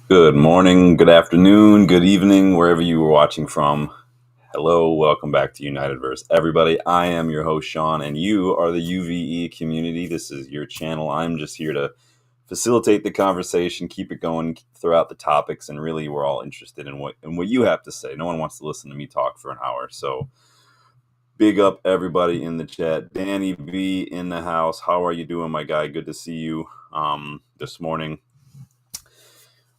Good morning, good afternoon, good evening, wherever you were watching from. Hello, welcome back to Unitedverse. Everybody, I am your host, Sean, and you are the UVE community. This is your channel. I'm just here to facilitate the conversation, keep it going throughout the topics, and really we're all interested in what you have to say. No one wants to listen to me talk for an hour. So big up everybody in the chat. Danny B in the house. How are you doing, my guy? Good to see you this morning.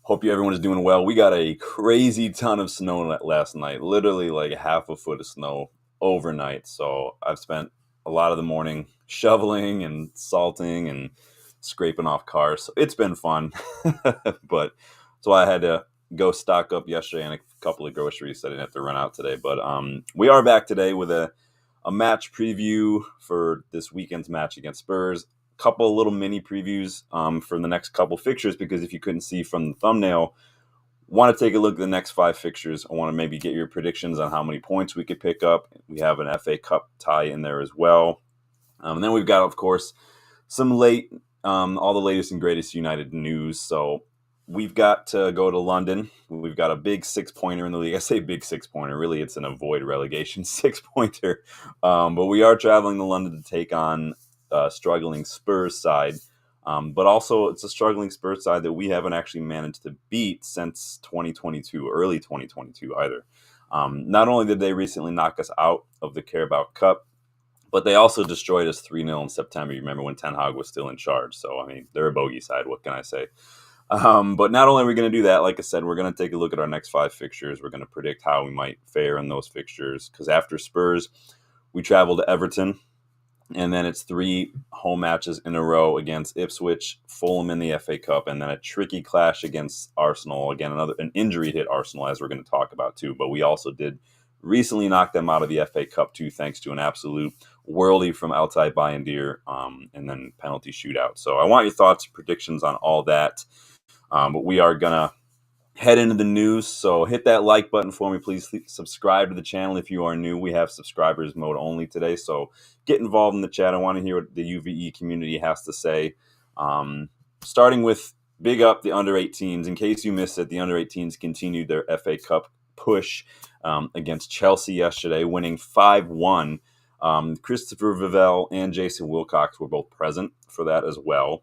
Hope everyone is doing well. We got a crazy ton of snow last night, literally like half a foot of snow overnight. So I've spent a lot of the morning shoveling and salting and scraping off cars. So it's been fun, but so I had to go stock up yesterday and a couple of groceries. So I didn't have to run out today. But we are back today with a match preview for this weekend's match against Spurs. Couple of little mini previews for the next couple fixtures, because if you couldn't see from the thumbnail, want to take a look at the next 5 fixtures. I want to maybe get your predictions on how many points we could pick up. We have an FA Cup tie in there as well. And then we've got, of course, some all the latest and greatest United news. So we've got to go to London. We've got a big 6-pointer in the league. I say big 6-pointer. Really, it's an avoid relegation 6-pointer. But we are traveling to London to take on struggling Spurs side. But also it's a struggling Spurs side that we haven't actually managed to beat since 2022, early 2022 either. Not only did they recently knock us out of the Carabao Cup, but they also destroyed us 3-0 in September. You remember when Ten Hag was still in charge. So, I mean, they're a bogey side. What can I say? But not only are we going to do that, like I said, we're going to take a look at our next 5 fixtures. We're going to predict how we might fare in those fixtures. Because after Spurs, we travel to Everton. And then it's 3 home matches in a row against Ipswich, Fulham in the FA Cup, and then a tricky clash against Arsenal. Again, an injury hit Arsenal, as we're going to talk about too. But we also did recently knock them out of the FA Cup too, thanks to an absolute worldie from Altay Bayindir, and then penalty shootout. So I want your thoughts, predictions on all that. But we are going to head into the news. So hit that like button for me, please. Subscribe to the channel if you are new. We have subscribers mode only today, so get involved in the chat. I want to hear what the UVE community has to say. Starting with big up the under-18s. In case you missed it, the under-18s continued their FA Cup push against Chelsea yesterday, winning 5-1. Christopher Vivell and Jason Wilcox were both present for that as well.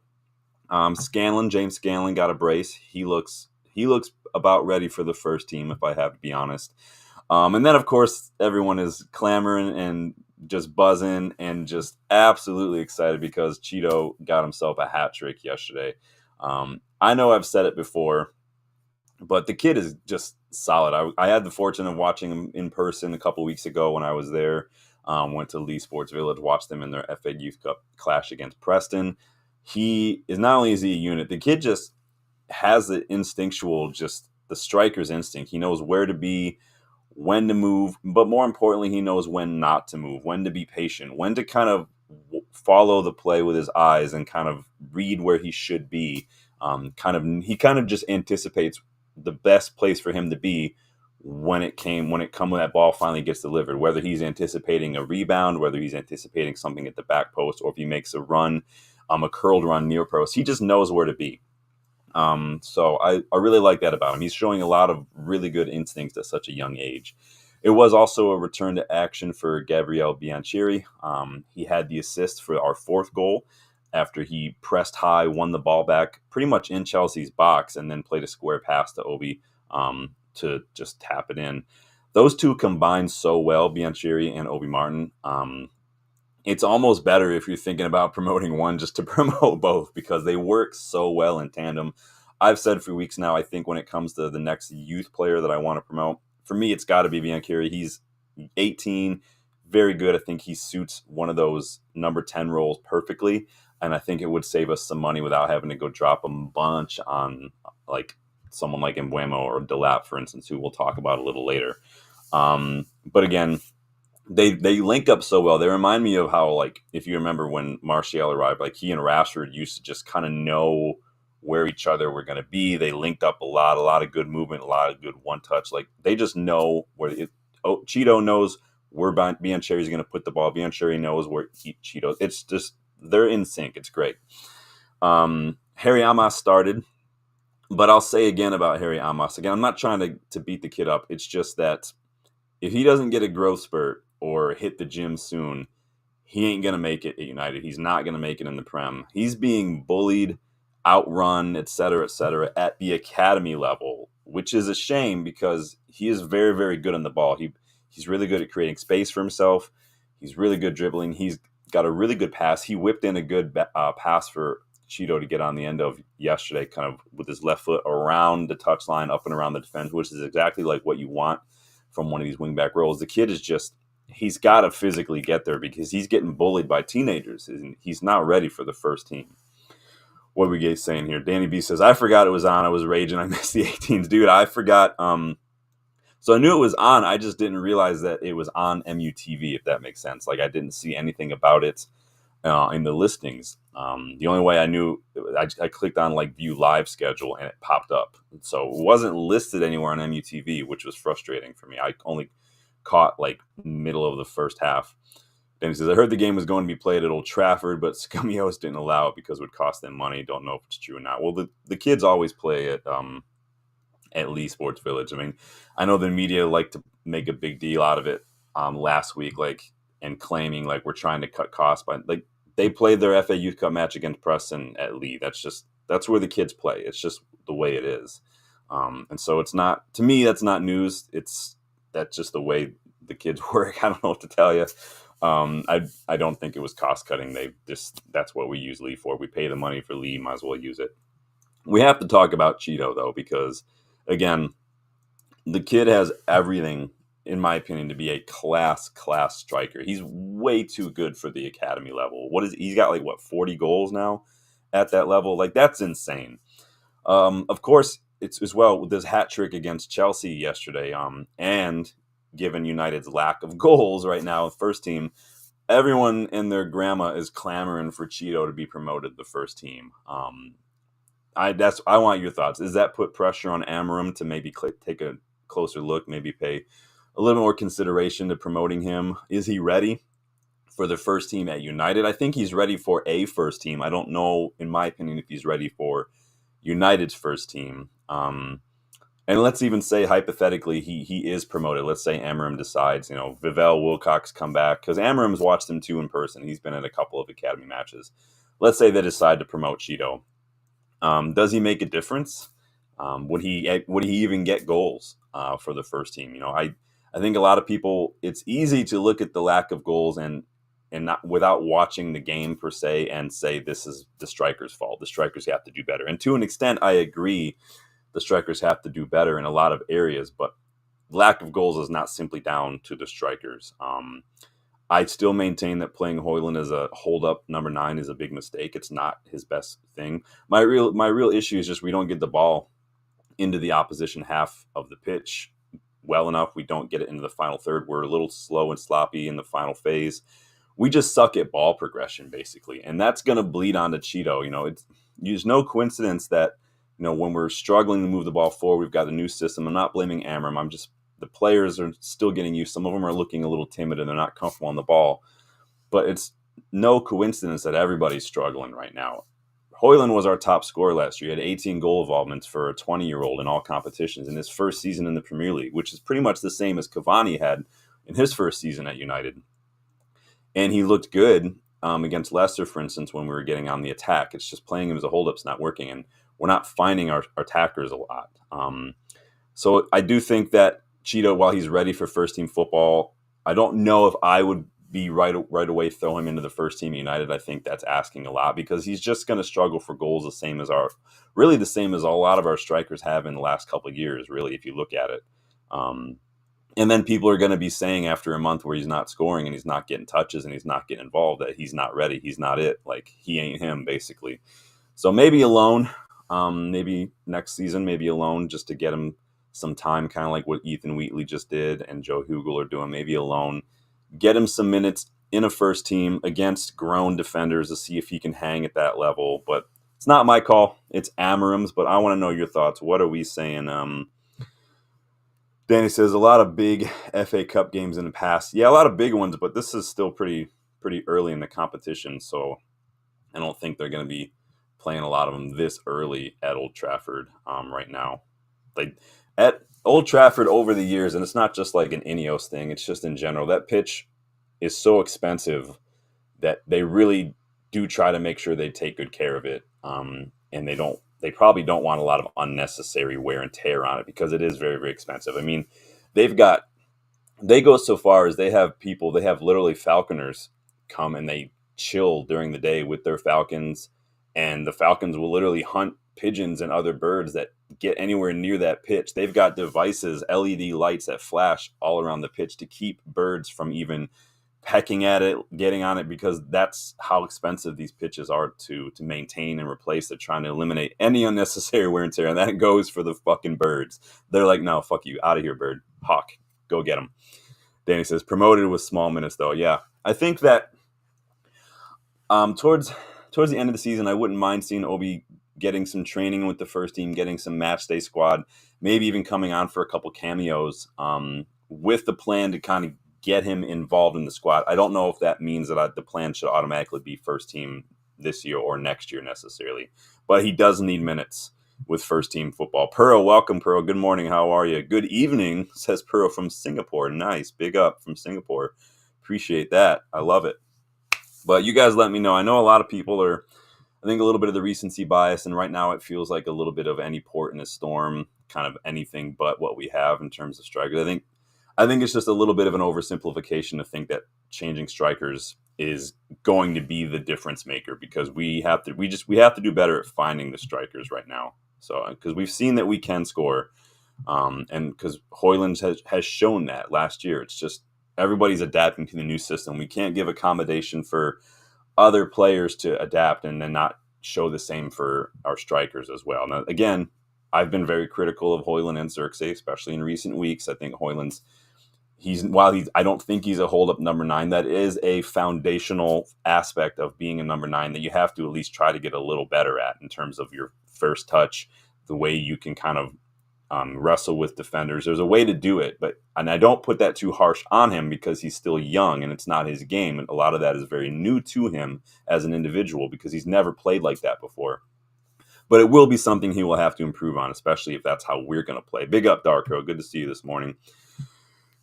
James Scanlon got a brace. He looks about ready for the first team, if I have to be honest. And then, of course, everyone is clamoring and just buzzing and just absolutely excited because Chido got himself a hat trick yesterday. I know I've said it before, but the kid is just solid. I had the fortune of watching him in person a couple weeks ago when I was there. Went to Lee Sports Village, watched them in their FA Youth Cup clash against Preston. He is not only is he a unit, the kid just has the instinctual, just the striker's instinct. He knows where to be, when to move, but more importantly, he knows when not to move, when to be patient, when to kind of follow the play with his eyes and kind of read where he should be. He kind of just anticipates the best place for him to be when that ball finally gets delivered, whether he's anticipating a rebound, whether he's anticipating something at the back post, or if he makes a run, a curled run near post. He just knows where to be. So I really like that about him. He's showing a lot of really good instincts at such a young age. It was also a return to action for Gabriel Bianchiri. He had the assist for our 4th goal after he pressed high, won the ball back pretty much in Chelsea's box, and then played a square pass to Obi to just tap it in. Those two combined so well, Bianchiri and Obi Martin. It's almost better if you're thinking about promoting one just to promote both, because they work so well in tandem. I've said for weeks now, I think when it comes to the next youth player that I want to promote, for me, it's got to be Bianchiri. He's 18, very good. I think he suits one of those number 10 roles perfectly, and I think it would save us some money without having to go drop a bunch on like someone like Mbeumo or Delap, for instance, who we'll talk about a little later. But again, they link up so well. They remind me of how, like, if you remember when Martial arrived, like he and Rashford used to just kind of know where each other were going to be. They linked up a lot of good movement, a lot of good one touch. Like they just know where Chido knows where Biancheri is going to put the ball. Biancheri knows where Chido. It's just they're in sync. It's great. Harry Amas started. But I'll say again about Harry Amos. Again, I'm not trying to beat the kid up. It's just that if he doesn't get a growth spurt or hit the gym soon, he ain't going to make it at United. He's not going to make it in the Prem. He's being bullied, outrun, et cetera, at the academy level, which is a shame because he is very, very good on the ball. He's really good at creating space for himself. He's really good dribbling. He's got a really good pass. He whipped in a good pass for Chido to get on the end of yesterday, kind of with his left foot around the touchline, up and around the defense, which is exactly like what you want from one of these wingback roles. The kid is just, he's got to physically get there because he's getting bullied by teenagers and he's not ready for the first team. What are we saying here? Danny B says, I forgot it was on. I was raging. I missed the 18s. Dude, I forgot. So I knew it was on. I just didn't realize that it was on MUTV, if that makes sense. Like I didn't see anything about it in the listings. The only way I knew, I clicked on like view live schedule and it popped up. So it wasn't listed anywhere on MUTV, which was frustrating for me. I only caught like middle of the first half. Then he says, I heard the game was going to be played at Old Trafford, but Scummios didn't allow it because it would cost them money. Don't know if it's true or not. Well, the kids always play at Lee Sports Village. I mean, I know the media like to make a big deal out of it last week, like, and claiming like we're trying to cut costs, but like they played their FA Youth Cup match against Preston at Lee. That's where the kids play. It's just the way it is. And so it's not, to me, that's not news. That's just the way the kids work. I don't know what to tell you. I don't think it was cost cutting. That's what we use Lee for. We pay the money for Lee, might as well use it. We have to talk about Chido though, because again, the kid has everything, in my opinion, to be a class striker. He's way too good for the academy level. He's got like 40 goals now at that level. Like that's insane. Of course, it's as well with this hat trick against Chelsea yesterday. And given United's lack of goals right now, first team, everyone and their grandma is clamoring for Chido to be promoted the first team. I want your thoughts. Does that put pressure on Amorim to maybe take a closer look, maybe pay a little more consideration to promoting him? Is he ready for the first team at United? I think he's ready for a first team. I don't know, in my opinion, if he's ready for United's first team. And let's even say hypothetically he is promoted. Let's say Amorim decides, Vivell, Wilcox come back, because Amorim's watched him too in person. He's been at a couple of academy matches. Let's say they decide to promote Chido. Does he make a difference? Would he even get goals for the first team? I think a lot of people, it's easy to look at the lack of goals and not without watching the game per se and say this is the striker's fault. The strikers have to do better. And to an extent, I agree. The strikers have to do better in a lot of areas, but lack of goals is not simply down to the strikers. I still maintain that playing Højlund as a hold-up number 9 is a big mistake. It's not his best thing. My real issue is just we don't get the ball into the opposition half of the pitch well enough. We don't get it into the final third. We're a little slow and sloppy in the final phase. We just suck at ball progression, basically, and that's going to bleed onto Chido. There's no coincidence that when we're struggling to move the ball forward, we've got a new system. I'm not blaming Amorim. The players are still getting used. Some of them are looking a little timid and they're not comfortable on the ball. But it's no coincidence that everybody's struggling right now. Højlund was our top scorer last year. He had 18 goal involvements for a 20-year-old in all competitions in his first season in the Premier League, which is pretty much the same as Cavani had in his first season at United. And he looked good against Leicester, for instance, when we were getting on the attack. It's just playing him as a hold-up's not working, and we're not finding our attackers a lot. So I do think that Chido, while he's ready for first-team football, I don't know if I would be right away throw him into the first team United. I think that's asking a lot because he's just going to struggle for goals the same as a lot of our strikers have in the last couple of years, really, if you look at it. And then people are going to be saying after a month where he's not scoring and he's not getting touches and he's not getting involved that he's not ready. He's not it. Like, he ain't him, basically. So maybe a loan, maybe next season, maybe a loan just to get him some time, kind of like what Ethan Wheatley just did and Joe Hugel are doing, maybe a loan. Get him some minutes in a first team against grown defenders to see if he can hang at that level. But it's not my call. It's Amorim's, but I want to know your thoughts. What are we saying? Danny says a lot of big FA Cup games in the past. Yeah, a lot of big ones, but this is still pretty early in the competition, so I don't think they're going to be playing a lot of them this early at Old Trafford right now. Like at Old Trafford over the years, and it's not just like an Ineos thing, it's just in general, that pitch is so expensive that they really do try to make sure they take good care of it. And they probably don't want a lot of unnecessary wear and tear on it because it is very, very expensive. I mean, they go so far as they have literally falconers come and they chill during the day with their falcons, and the falcons will literally hunt pigeons and other birds that get anywhere near that pitch. They've got devices, LED lights that flash all around the pitch to keep birds from even pecking at it, getting on it, because that's how expensive these pitches are to maintain and replace. They're trying to eliminate any unnecessary wear and tear, and that goes for the fucking birds. They're like, no, fuck you, out of here, bird. Hawk, go get them. Danny says, promoted with small minutes, though. Yeah, I think that towards the end of the season, I wouldn't mind seeing Obi getting some training with the first team, getting some match day squad, maybe even coming on for a couple cameos with the plan to kind of get him involved in the squad. I don't know if that means that the plan should automatically be first team this year or next year necessarily, but he does need minutes with first team football. Pearl, welcome, Pearl. Good morning. How are you? Good evening, says Pearl from Singapore. Nice. Big up from Singapore. Appreciate that. I love it. But you guys let me know. I know a lot of people are, I think, a little bit of the recency bias, and right now it feels like a little bit of any port in a storm, kind of anything but what we have in terms of strikers. I think it's just a little bit of an oversimplification to think that changing strikers is going to be the difference maker, because we have to do better at finding the strikers right now. So because we've seen that we can score, and because Højlund has shown that last year. It's just everybody's adapting to the new system. We can't give accommodation for other players to adapt and then not show the same for our strikers as well. Now, again, I've been very critical of Højlund and Xerxes, especially in recent weeks. I think Højlund's I don't think he's a hold-up number 9. That is a foundational aspect of being a number 9 that you have to at least try to get a little better at in terms of your first touch, the way you can kind of wrestle with defenders. There's a way to do it, and I don't put that too harsh on him because he's still young and it's not his game. And a lot of that is very new to him as an individual because he's never played like that before. But it will be something he will have to improve on, especially if that's how we're going to play. Big up, Darko. Good to see you this morning.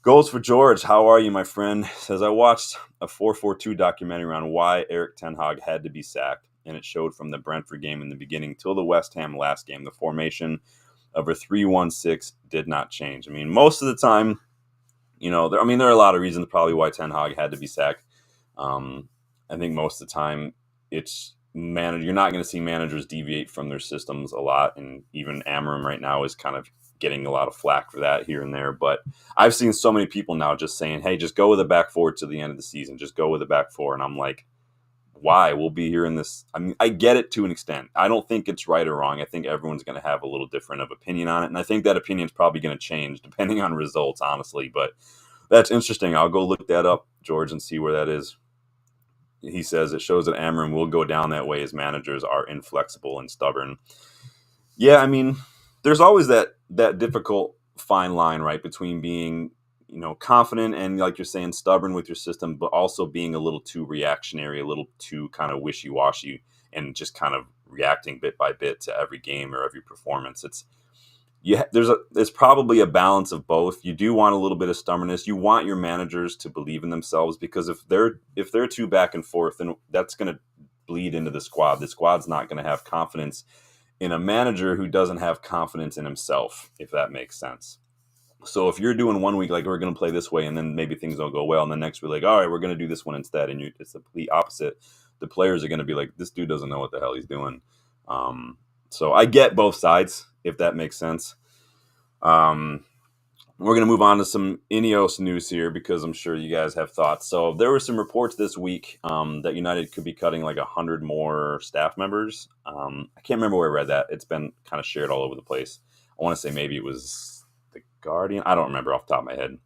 Goals for George. How are you, my friend? Says, I watched a 4-4-2 documentary on why Erik ten Hag had to be sacked, and it showed from the Brentford game in the beginning till the West Ham last game. The formation of a 3-1-6 did not change. I mean, most of the time, there are a lot of reasons probably why ten Hag had to be sacked. I think most of the time it's you're not going to see managers deviate from their systems a lot, and even Amorim right now is kind of getting a lot of flack for that here and there. But I've seen so many people now just saying, hey, just go with the back four to the end of the season. Just go with the back four. And I'm like, why? We'll be here in this. I mean, I get it to an extent. I don't think it's right or wrong. I think everyone's going to have a little different of opinion on it. And I think that opinion is probably going to change depending on results, honestly. But that's interesting. I'll go look that up, George, and see where that is. He says it shows that Amorim will go down that way as managers are inflexible and stubborn. Yeah, I mean, there's always that difficult fine line, right, between being, confident and, like you're saying, stubborn with your system, but also being a little too reactionary, a little too kind of wishy-washy, and just kind of reacting bit by bit to every game or every performance. There's probably a balance of both. You do want a little bit of stubbornness. You want your managers to believe in themselves, because if they're too back and forth, then that's going to bleed into the squad. The squad's not going to have confidence in a manager who doesn't have confidence in himself, if that makes sense. So if you're doing one week, like, we're going to play this way, and then maybe things don't go well, and the next week, like, all right, we're going to do this one instead, and it's the complete opposite, the players are going to be like, this dude doesn't know what the hell he's doing. So I get both sides, if that makes sense. We're going to move on to some Ineos news here, because I'm sure you guys have thoughts. So there were some reports this week that United could be cutting like 100 more staff members. I can't remember where I read that. It's been kind of shared all over the place. I want to say maybe it was The Guardian. I don't remember off the top of my head.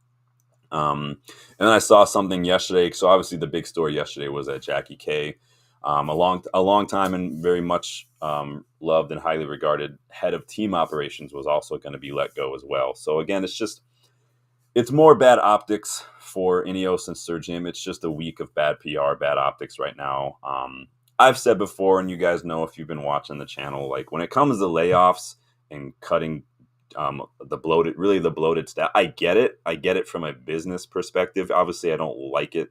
And then I saw something yesterday. So obviously the big story yesterday was that Jackie K, a long time and very much loved and highly regarded head of team operations, was also going to be let go as well. So again, it's more bad optics for Ineos and Sir Jim. It's just a week of bad PR, bad optics right now. I've said before, and you guys know if you've been watching the channel, like when it comes to layoffs and cutting the bloated staff, I get it. I get it from a business perspective. Obviously, I don't like it.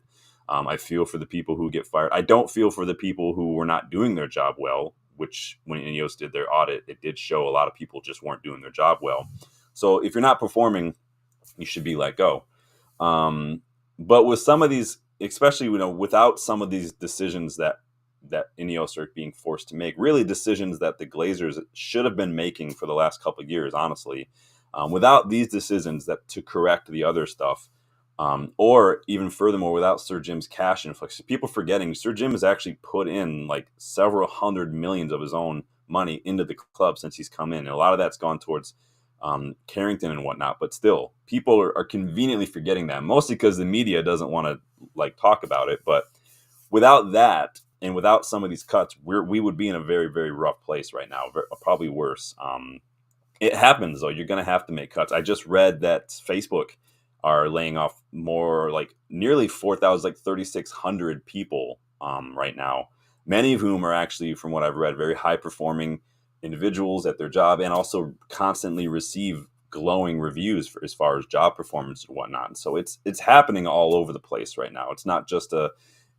I feel for the people who get fired. I don't feel for the people who were not doing their job well, which when Ineos did their audit, it did show a lot of people just weren't doing their job well. So if you're not performing, you should be let go. But with some of these, especially without some of these decisions that Ineos are being forced to make, really decisions that the Glazers should have been making for the last couple of years, honestly, without these decisions that to correct the other stuff, or even furthermore, without Sir Jim's cash influx. People forgetting Sir Jim has actually put in like several hundred millions of his own money into the club since he's come in, and a lot of that's gone towards Carrington and whatnot. But still, people are conveniently forgetting that, mostly because the media doesn't want to like talk about it. But without that, and without some of these cuts, we would be in a very, very rough place right now, probably worse. It happens, though. You're going to have to make cuts. I just read that Facebook are laying off more, like nearly 4,000, like 3,600 people right now, many of whom are actually, from what I've read, very high-performing individuals at their job and also constantly receive glowing reviews as far as job performance and whatnot. So it's happening all over the place right now. It's not just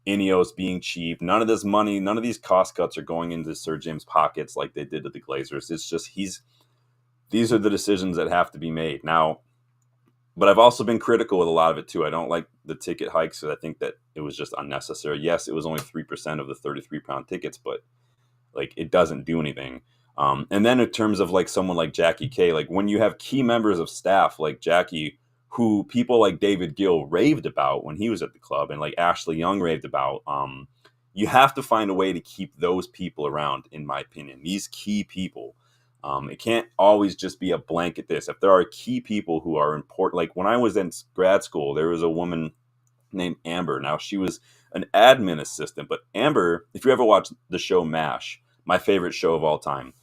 Ineos being cheap. None of this money, none of these cost cuts are going into Sir Jim's pockets like they did to the Glazers. It's just these are the decisions that have to be made now. But I've also been critical with a lot of it too. I don't like the ticket hikes, because I think that it was just unnecessary. Yes, it was only 3% of the 33-pound tickets, but like it doesn't do anything. And then in terms of like someone like Jackie K, like when you have key members of staff like Jackie, who people like David Gill raved about when he was at the club, and like Ashley Young raved about, you have to find a way to keep those people around, in my opinion, these key people. It can't always just be a blanket this. If there are key people who are important, like when I was in grad school, there was a woman named Amber. Now, she was an admin assistant, but Amber, if you ever watch the show MASH, my favorite show of all time,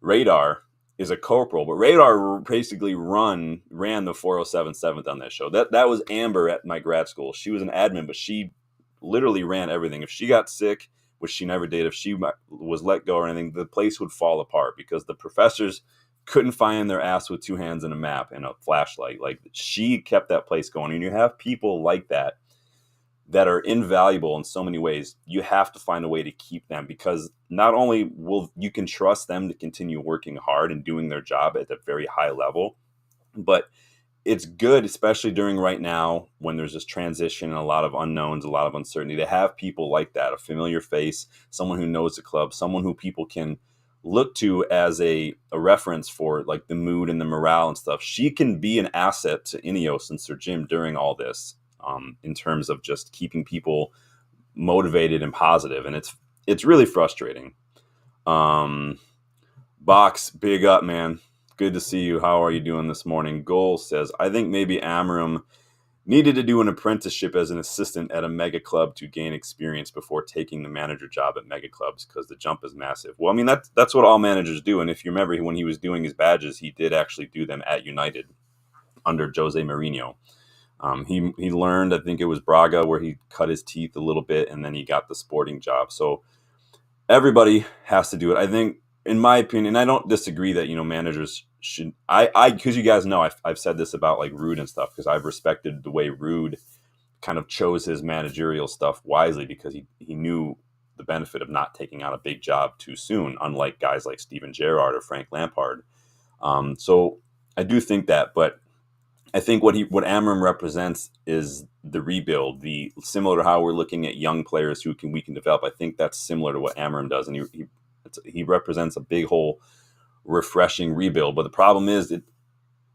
Radar is a corporal, but Radar basically ran the 407 7th on that show. That was Amber at my grad school. She was an admin, but she literally ran everything. If she got sick, which she never did, if she was let go or anything, the place would fall apart because the professors couldn't find their ass with two hands and a map and a flashlight. Like, she kept that place going. And you have people like that are invaluable in so many ways. You have to find a way to keep them, because not only will you can trust them to continue working hard and doing their job at a very high level, but it's good, especially during right now when there's this transition and a lot of unknowns, a lot of uncertainty, to have people like that, a familiar face, someone who knows the club, someone who people can look to as a reference for like the mood and the morale and stuff. She can be an asset to Ineos and Sir Jim during all this, in terms of just keeping people motivated and positive. And it's really frustrating. Box, big up, man. Good to see you. How are you doing this morning? Goal says, I think maybe Amorim needed to do an apprenticeship as an assistant at a mega club to gain experience before taking the manager job at mega clubs, because the jump is massive. Well, I mean, that's what all managers do. And if you remember, when he was doing his badges, he did actually do them at United under Jose Mourinho. He learned, I think it was Braga, where he cut his teeth a little bit, and then he got the Sporting job. So everybody has to do it. I think, in my opinion, I don't disagree that, managers should, because you guys know, I've said this about like Rude and stuff, because I've respected the way Rude kind of chose his managerial stuff wisely, because he knew the benefit of not taking on a big job too soon, unlike guys like Steven Gerrard or Frank Lampard. So I do think that, but I think what Amorim represents is the rebuild, the similar to how we're looking at young players who we can develop. I think that's similar to what Amorim does, and he represents a big whole refreshing rebuild. But the problem is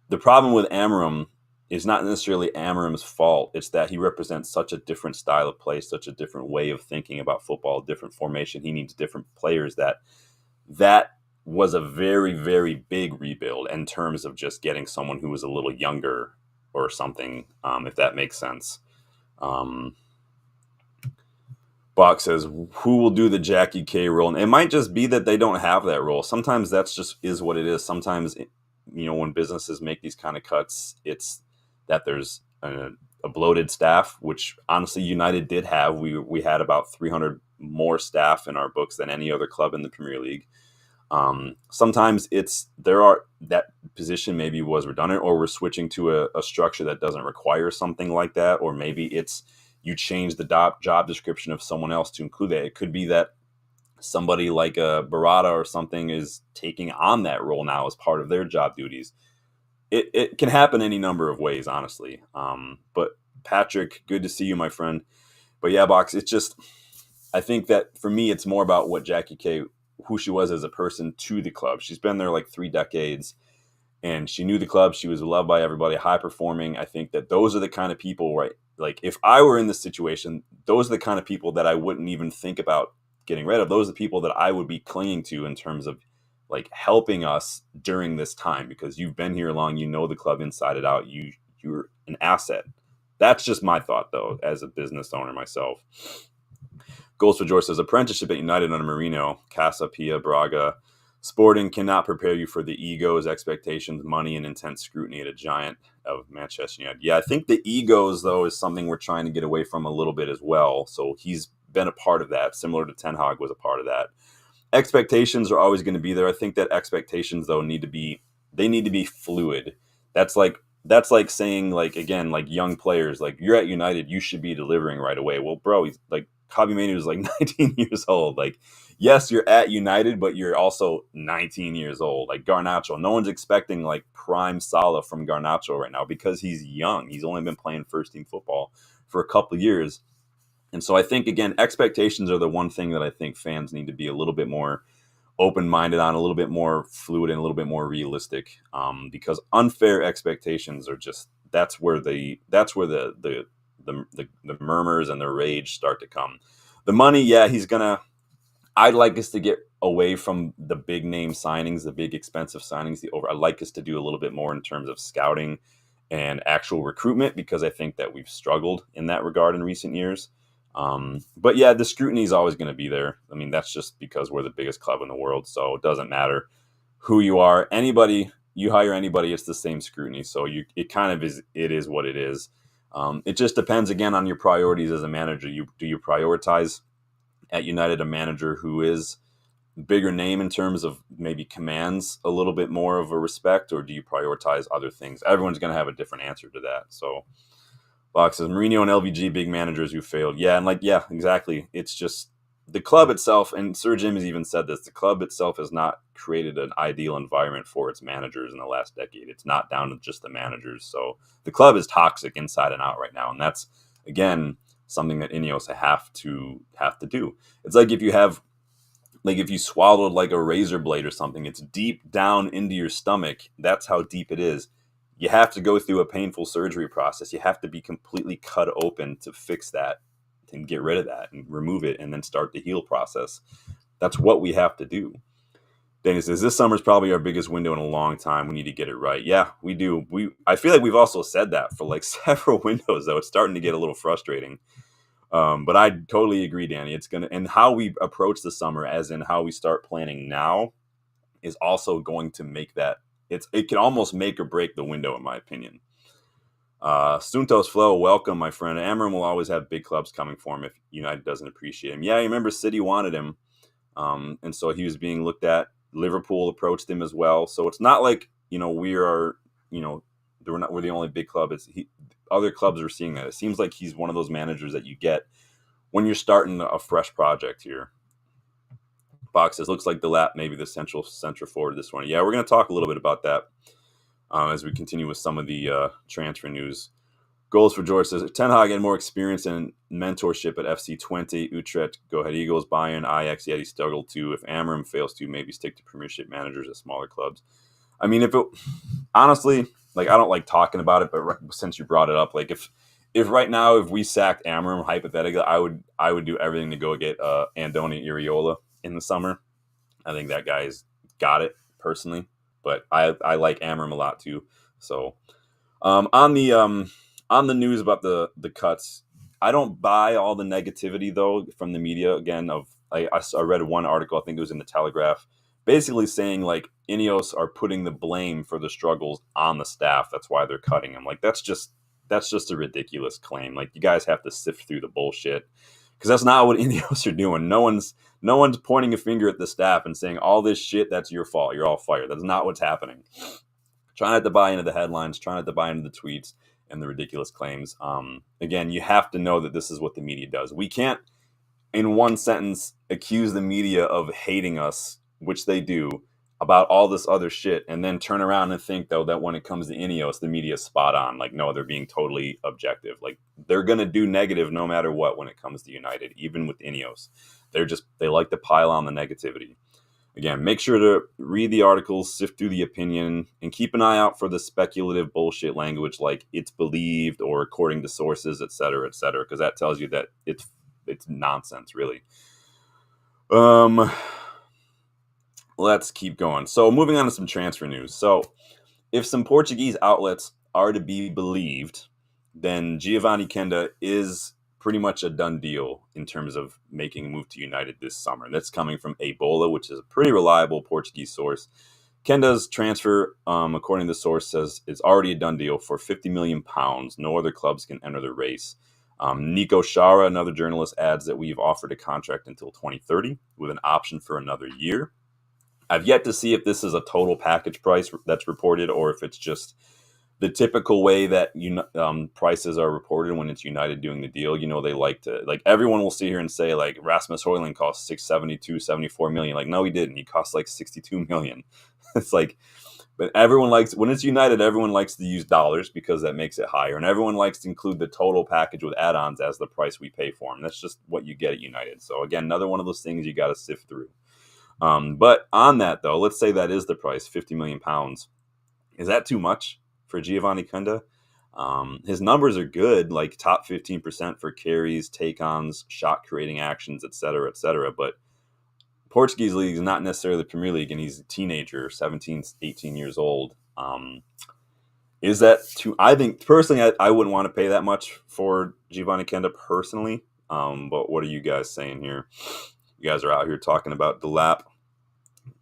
the problem with Amorim is not necessarily Amorim's fault. It's that he represents such a different style of play, such a different way of thinking about football, different formation. He needs different players. That was a very, very big rebuild in terms of just getting someone who was a little younger or something, if that makes sense. Bach says, who will do the Jackie K role? And it might just be that they don't have that role. Sometimes that's just is what it is. Sometimes, when businesses make these kind of cuts, it's that there's a a bloated staff, which honestly United did have. We had about 300 more staff in our books than any other club in the Premier League. Sometimes that position maybe was redundant, or we're switching to a structure that doesn't require something like that, or maybe it's you change the job description of someone else to include that. It could be that somebody like a Barada or something is taking on that role now as part of their job duties. It can happen any number of ways, honestly. But Patrick, good to see you, my friend. But yeah, Box, it's just, I think that for me, it's more about what Jackie K, who she was as a person to the club. She's been there like 3 decades, and she knew the club. She was loved by everybody, high performing. I think that those are the kind of people, right? Like if I were in this situation, those are the kind of people that I wouldn't even think about getting rid of. Those are the people that I would be clinging to in terms of like helping us during this time, because you've been here long, you know the club inside and out. You're an asset. That's just my thought, though, as a business owner myself. Goals for George says apprenticeship at United under Mourinho, Casa, Pia, Braga, Sporting cannot prepare you for the egos, expectations, money, and intense scrutiny at a giant of Manchester United. Yeah, I think the egos, though, is something we're trying to get away from a little bit as well. So he's been a part of that, similar to Ten Hag was a part of that. Expectations are always going to be there. I think that expectations, though, need to be fluid. That's like saying, like, again, like young players, like you're at United, you should be delivering right away. Well, bro, he's like Kobe Mainoo was like 19 years old. Like, yes, you're at United, but you're also 19 years old. Like Garnacho, no one's expecting like prime Salah from Garnacho right now because he's young. He's only been playing first team football for a couple of years. And so I think, again, expectations are the one thing that I think fans need to be a little bit more open-minded on, a little bit more fluid and a little bit more realistic, because unfair expectations are just, that's where the murmurs and the rage start to come. The money, yeah, I'd like us to get away from the big name signings, the big expensive signings, I'd like us to do a little bit more in terms of scouting and actual recruitment, because I think that we've struggled in that regard in recent years. But yeah, the scrutiny is always going to be there. I mean, that's just because we're the biggest club in the world. So it doesn't matter who you are. You hire anybody, it's the same scrutiny. So it is what it is. It just depends, again, on your priorities as a manager. Do you prioritize at United a manager who is bigger name in terms of maybe commands a little bit more of a respect, or do you prioritize other things? Everyone's going to have a different answer to that. So Fox says Mourinho and LVG, big managers who failed. Yeah, and yeah, exactly. It's just the club itself, and Sir Jim has even said this, the club itself has not created an ideal environment for its managers in the last decade. It's not down to just the managers. So the club is toxic inside and out right now. And that's, again, something that Ineos have to do. It's like if you swallowed like a razor blade or something, it's deep down into your stomach. That's how deep it is. You have to go through a painful surgery process. You have to be completely cut open to fix that and get rid of that and remove it and then start the heal process. That's what we have to do. Danny says, this summer's probably our biggest window in a long time. We need to get it right. Yeah, we do. I feel like we've also said that for like several windows, though. It's starting to get a little frustrating. But I totally agree, Danny. And how we approach the summer, as in how we start planning now, is also going to make that. It can almost make or break the window, in my opinion. Suntos Flow, welcome, my friend. Amorim will always have big clubs coming for him if United doesn't appreciate him. Yeah, you remember City wanted him, and so he was being looked at. Liverpool approached him as well. So it's not like we're the only big club. Other clubs are seeing that. It seems like he's one of those managers that you get when you're starting a fresh project here. Box says, looks like the lap maybe the central forward this one. Yeah, we're going to talk a little bit about that as we continue with some of the transfer news. Goals for George says, Ten Hag had more experience and mentorship at FC 20, Utrecht, Go Ahead Eagles, Bayern, Ajax, yet he struggled too. If Amorim fails to, maybe stick to Premiership managers at smaller clubs. I mean, honestly, like, I don't like talking about it, but since you brought it up, like if right now, if we sacked Amorim, hypothetically, I would do everything to go get Andoni Iraola in the summer. I think that guy's got it personally, but I like Amorim a lot too. So on the news about the cuts, I don't buy all the negativity though from the media. Again, I read one article, I think it was in the Telegraph, basically saying like Ineos are putting the blame for the struggles on the staff. That's why they're cutting him. Like, that's just that's just a ridiculous claim. Like, you guys have to sift through the bullshit, because that's not what Ineos are doing. No one's pointing a finger at the staff and saying all this shit, that's your fault, you're all fired. That's not what's happening. Try not to buy into the headlines, try not to buy into the tweets and the ridiculous claims. Again, you have to know that this is what the media does. We can't, in one sentence, accuse the media of hating us, which they do, about all this other shit, and then turn around and think, though, that when it comes to Ineos, the media is spot on. Like, no, they're being totally objective. Like, they're going to do negative no matter what when it comes to United, even with Ineos. They like to pile on the negativity. Again, make sure to read the articles, sift through the opinion, and keep an eye out for the speculative bullshit language like "it's believed" or "according to sources," etc., because that tells you that it's nonsense, really. Let's keep going. So, moving on to some transfer news. So, if some Portuguese outlets are to be believed, then Giovanni Kenda is pretty much a done deal in terms of making a move to United this summer. And that's coming from Ebola, which is a pretty reliable Portuguese source. Kenda's transfer, according to the source, says it's already a done deal for £50 million. No other clubs can enter the race. Nico Shara, another journalist, adds that we've offered a contract until 2030 with an option for another year. I've yet to see if this is a total package price that's reported, or if it's just the typical way that prices are reported when it's United doing the deal. They like to, like, everyone will sit here and say, like, Rasmus Højlund cost 74 million. Like, no, he didn't. He cost like 62 million. It's like, but everyone likes, when it's United, everyone likes to use dollars because that makes it higher, and everyone likes to include the total package with add-ons as the price we pay for them. That's just what you get at United. So again, another one of those things you got to sift through. But on that, though, let's say that is the price, £50 million. Is that too much for Giovanni Kenda? His numbers are good, like top 15% for carries, take-ons, shot-creating actions, etc., but Portuguese league is not necessarily the Premier League, and he's a teenager, 17, 18 years old. Is that too? I think, personally, I wouldn't want to pay that much for Giovanni Kenda personally. But what are you guys saying here? You guys are out here talking about Delap,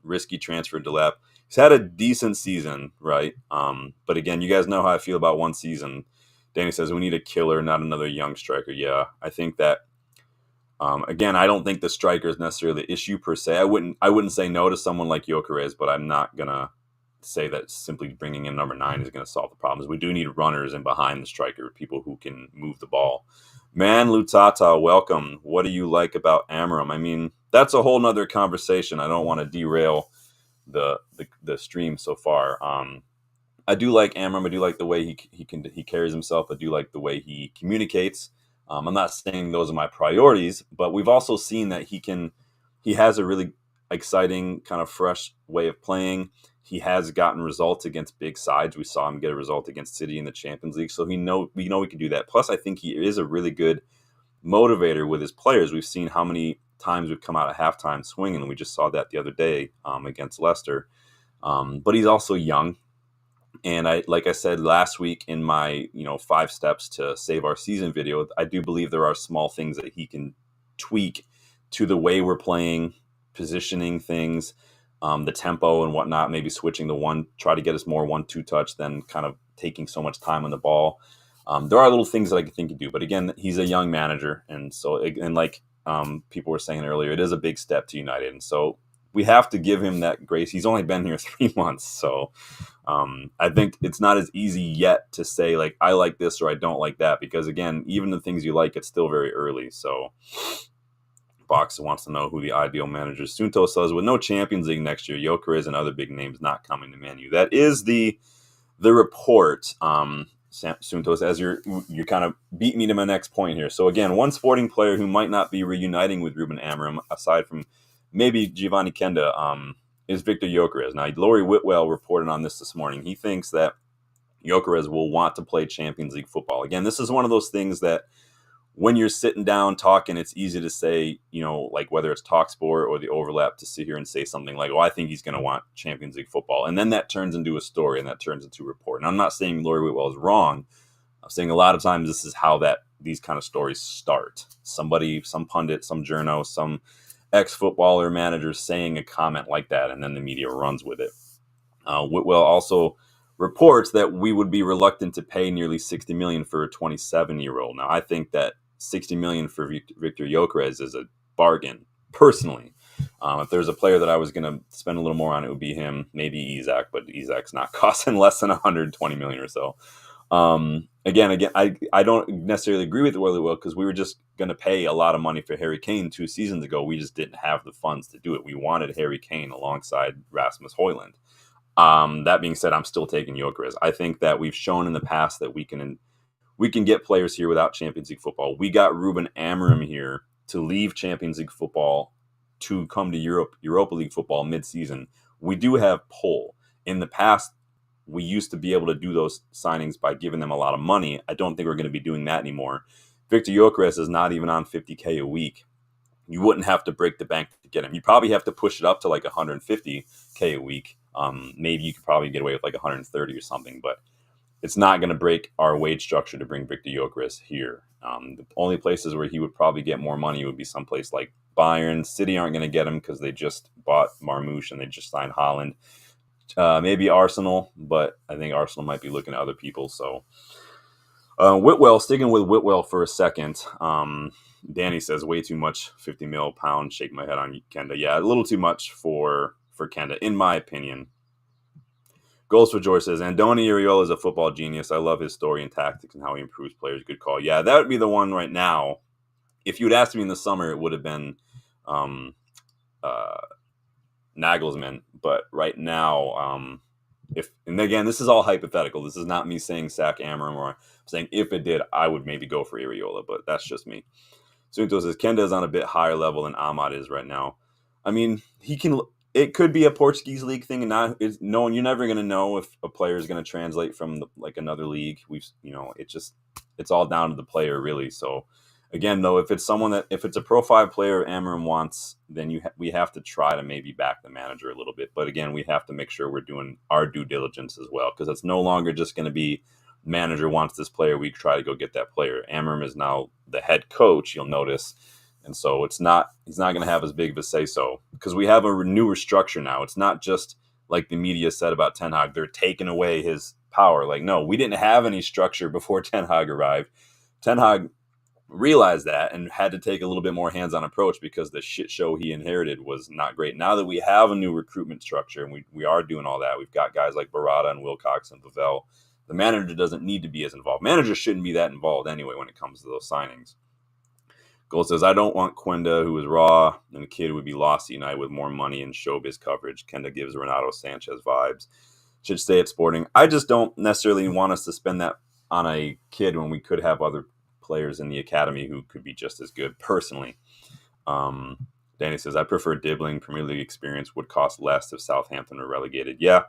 risky transfer Delap. He's had a decent season, right? But again, you guys know how I feel about one season. Danny says we need a killer, not another young striker. Yeah, I think that. Again, I don't think the striker is necessarily the issue per se. I wouldn't say no to someone like Gyökeres, but I'm not gonna say that simply bringing in number 9 is going to solve the problems. We do need runners in behind the striker, people who can move the ball. Man, Lutata, welcome. What do you like about Amorim? I mean, that's a whole nother conversation. I don't want to derail the stream so far. I do like Amorim. I do like the way he carries himself. I do like the way he communicates. I'm not saying those are my priorities, but we've also seen that he has a really exciting, kind of fresh way of playing. He has gotten results against big sides. We saw him get a result against City in the Champions League, so we know we can do that. Plus, I think he is a really good motivator with his players. We've seen how many times we've come out at halftime swinging, and we just saw that the other day against Leicester. But he's also young. And like I said last week in my 5 steps to save our season video, I do believe there are small things that he can tweak to the way we're playing, positioning things, the tempo and whatnot. Maybe switching try to get us more 1-2 touch than kind of taking so much time on the ball. There are little things that I think he can do, but again, he's a young manager, and like people were saying earlier, it is a big step to United, and so we have to give him that grace. He's only been here 3 months, so I think it's not as easy yet to say, like, I like this or I don't like that, because again, even the things you like, it's still very early. So Box wants to know who the ideal manager is. Sunto says, with no Champions League next year, Gyökeres and other big names not coming to Man U. That is the report. Suntos, as you're kind of beat me to my next point here. So again, one Sporting player who might not be reuniting with Ruben Amorim, aside from maybe Giovanni Kenda, is Victor Gyökeres. Now, Laurie Whitwell reported on this morning. He thinks that Gyökeres will want to play Champions League football. Again, this is one of those things that when you're sitting down talking, it's easy to say, like whether it's TalkSport or the Overlap, to sit here and say something like, oh, I think he's going to want Champions League football. And then that turns into a story, and that turns into a report. And I'm not saying Laurie Whitwell is wrong. I'm saying a lot of times this is how these kind of stories start. Somebody, some pundit, some journo, some ex-footballer manager saying a comment like that, and then the media runs with it. Whitwell also reports that we would be reluctant to pay nearly 60 million for a 27-year-old. Now, I think that 60 million for Victor Gyökeres is a bargain, personally. If there's a player that I was going to spend a little more on, it would be him, maybe Isak, but Isak's not costing less than 120 million or so. Again, I don't necessarily agree with Willie Will, because we were just going to pay a lot of money for Harry Kane 2 seasons ago. We just didn't have the funds to do it. We wanted Harry Kane alongside Rasmus Højlund. That being said, I'm still taking Gyökeres. I think that we've shown in the past that we can get players here without Champions League football. We got Ruben Amorim here to leave Champions League football to come to Europa League football mid-season. We do have pull. In the past, we used to be able to do those signings by giving them a lot of money. I don't think we're going to be doing that anymore. Victor Gyökeres is not even on 50K a week. You wouldn't have to break the bank to get him. You probably have to push it up to like 150K a week. Maybe you could probably get away with like 130 or something, but it's not going to break our wage structure to bring Victor Gyökeres here. The only places where he would probably get more money would be someplace like Bayern. City aren't going to get him because they just bought Marmoush and they just signed Haaland. Maybe Arsenal, but I think Arsenal might be looking at other people. So Whitwell, sticking with Whitwell for a second. Danny says way too much, 50 mil pound. Shake my head on Kenda. Yeah, a little too much for Kenda, in my opinion. Goals for George says, Andoni Iraola is a football genius. I love his story and tactics and how he improves players. Good call. Yeah, that would be the one right now. If you had asked me in the summer, it would have been Nagelsmann. But right now, and again, this is all hypothetical. This is not me saying sack Amorim, or saying if it did, I would maybe go for Iraola, but that's just me. Sunto says, Kenda is on a bit higher level than Ahmad is right now. I mean, it could be a Portuguese league thing, and you're never going to know if a player is going to translate from like another league. It's all down to the player, really. So again, though, if it's a Pro 5 player Amorim wants, then we have to try to maybe back the manager a little bit. But again, we have to make sure we're doing our due diligence as well, because it's no longer just going to be manager wants this player, we try to go get that player. Amorim is now the head coach, you'll notice. And so he's not going to have as big of a say-so, because we have a newer structure now. It's not just like the media said about Ten Hag, they're taking away his power. Like, no, we didn't have any structure before Ten Hag arrived. Ten Hag realized that and had to take a little bit more hands-on approach, because the shit show he inherited was not great. Now that we have a new recruitment structure and we are doing all that, we've got guys like Barada and Wilcox and Pavel. The manager doesn't need to be as involved. Managers shouldn't be that involved anyway when it comes to those signings. Gold says, I don't want Quenda, who is raw, and a kid who would be lost to United with more money and showbiz coverage. Kenda gives Renato Sanchez vibes. Should stay at Sporting. I just don't necessarily want us to spend that on a kid when we could have other players in the academy who could be just as good, personally. Danny says, I prefer Dibbling. Premier League experience would cost less if Southampton are relegated. Yeah,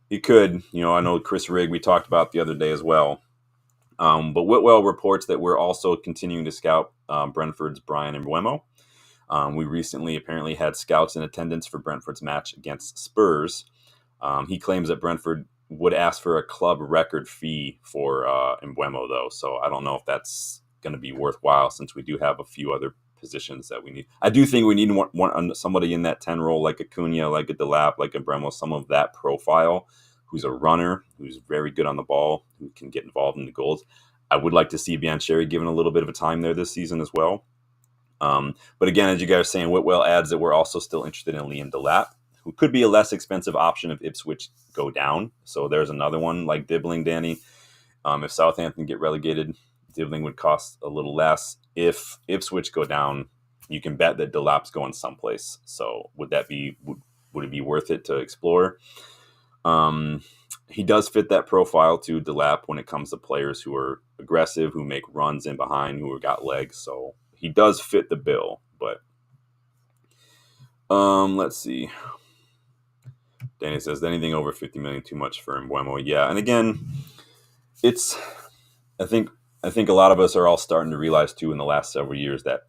he could. I know Chris Rigg we talked about the other day as well. But Whitwell reports that we're also continuing to scout Brentford's Brian Mbeumo. We recently apparently had scouts in attendance for Brentford's match against Spurs. He claims that Brentford would ask for a club record fee for Mbeumo, though. So I don't know if that's going to be worthwhile, since we do have a few other positions that we need. I do think we need somebody in that 10 role, like Acuna, like a Delap, like a Mbeumo, some of that profile, who's a runner, who's very good on the ball, who can get involved in the goals. I would like to see Biancheri given a little bit of a time there this season as well. But again, as you guys are saying, Whitwell adds that we're also still interested in Liam Delap, who could be a less expensive option if Ipswich go down. So there's another one like Dibbling, Danny. If Southampton get relegated, Dibbling would cost a little less. If Ipswich go down, you can bet that Delap's going someplace. So would it be worth it to explore? He does fit that profile to Delap when it comes to players who are aggressive, who make runs in behind, who have got legs. So he does fit the bill, but let's see. Danny says, anything over 50 million too much for Mbeumo. Yeah, and again, I think a lot of us are all starting to realize too in the last several years that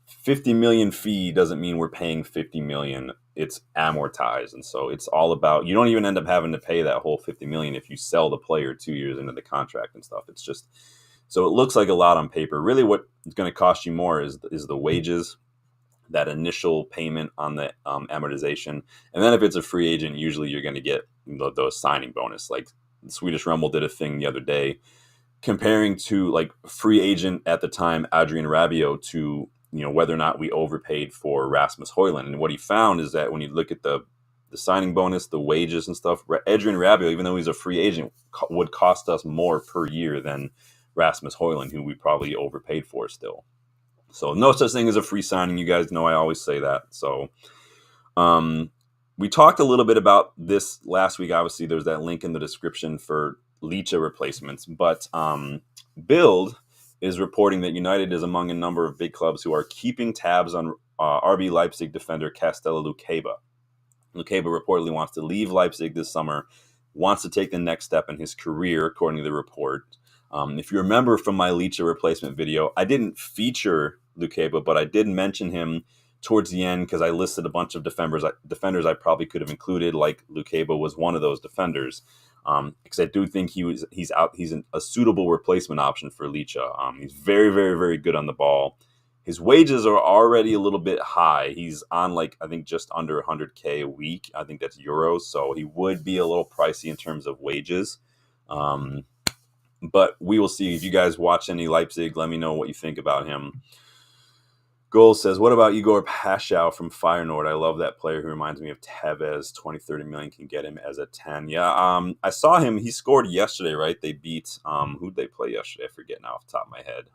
50 million fee doesn't mean we're paying 50 million. It's amortized. And so it's all about, you don't even end up having to pay that whole 50 million if you sell the player 2 years into the contract and stuff. It's just, so it looks like a lot on paper. Really what is going to cost you more is the wages, that initial payment on the amortization. And then if it's a free agent, usually you're going to get those signing bonus. Like Swedish Rumble did a thing the other day comparing to like free agent at the time, Adrian Rabiot, to whether or not we overpaid for Rasmus Højlund. And what he found is that when you look at the signing bonus, the wages and stuff, Adrian Rabiot, even though he's a free agent, would cost us more per year than Rasmus Højlund, who we probably overpaid for still. So no such thing as a free signing. You guys know I always say that. So we talked a little bit about this last week. Obviously, there's that link in the description for Licha replacements. But Bild is reporting that United is among a number of big clubs who are keeping tabs on RB Leipzig defender Castella Lukeba. Lukeba reportedly wants to leave Leipzig this summer, wants to take the next step in his career, according to the report. If you remember from my Licha replacement video, I didn't feature Lukeba, but I did mention him towards the end because I listed a bunch of defenders I probably could have included, like Lukeba was one of those defenders. Because I do think he's a suitable replacement option for Licha. He's very, very, very good on the ball. His wages are already a little bit high. He's on I think just under 100K a week. I think that's euros. So he would be a little pricey in terms of wages. But we will see. If you guys watch any Leipzig, let me know what you think about him. Goal says, what about Igor Paschal from Feyenoord? I love that player who reminds me of Tevez. 20-30 million can get him as a 10. Yeah, I saw him. He scored yesterday, right? They beat, who'd they play yesterday? I forget now off the top of my head.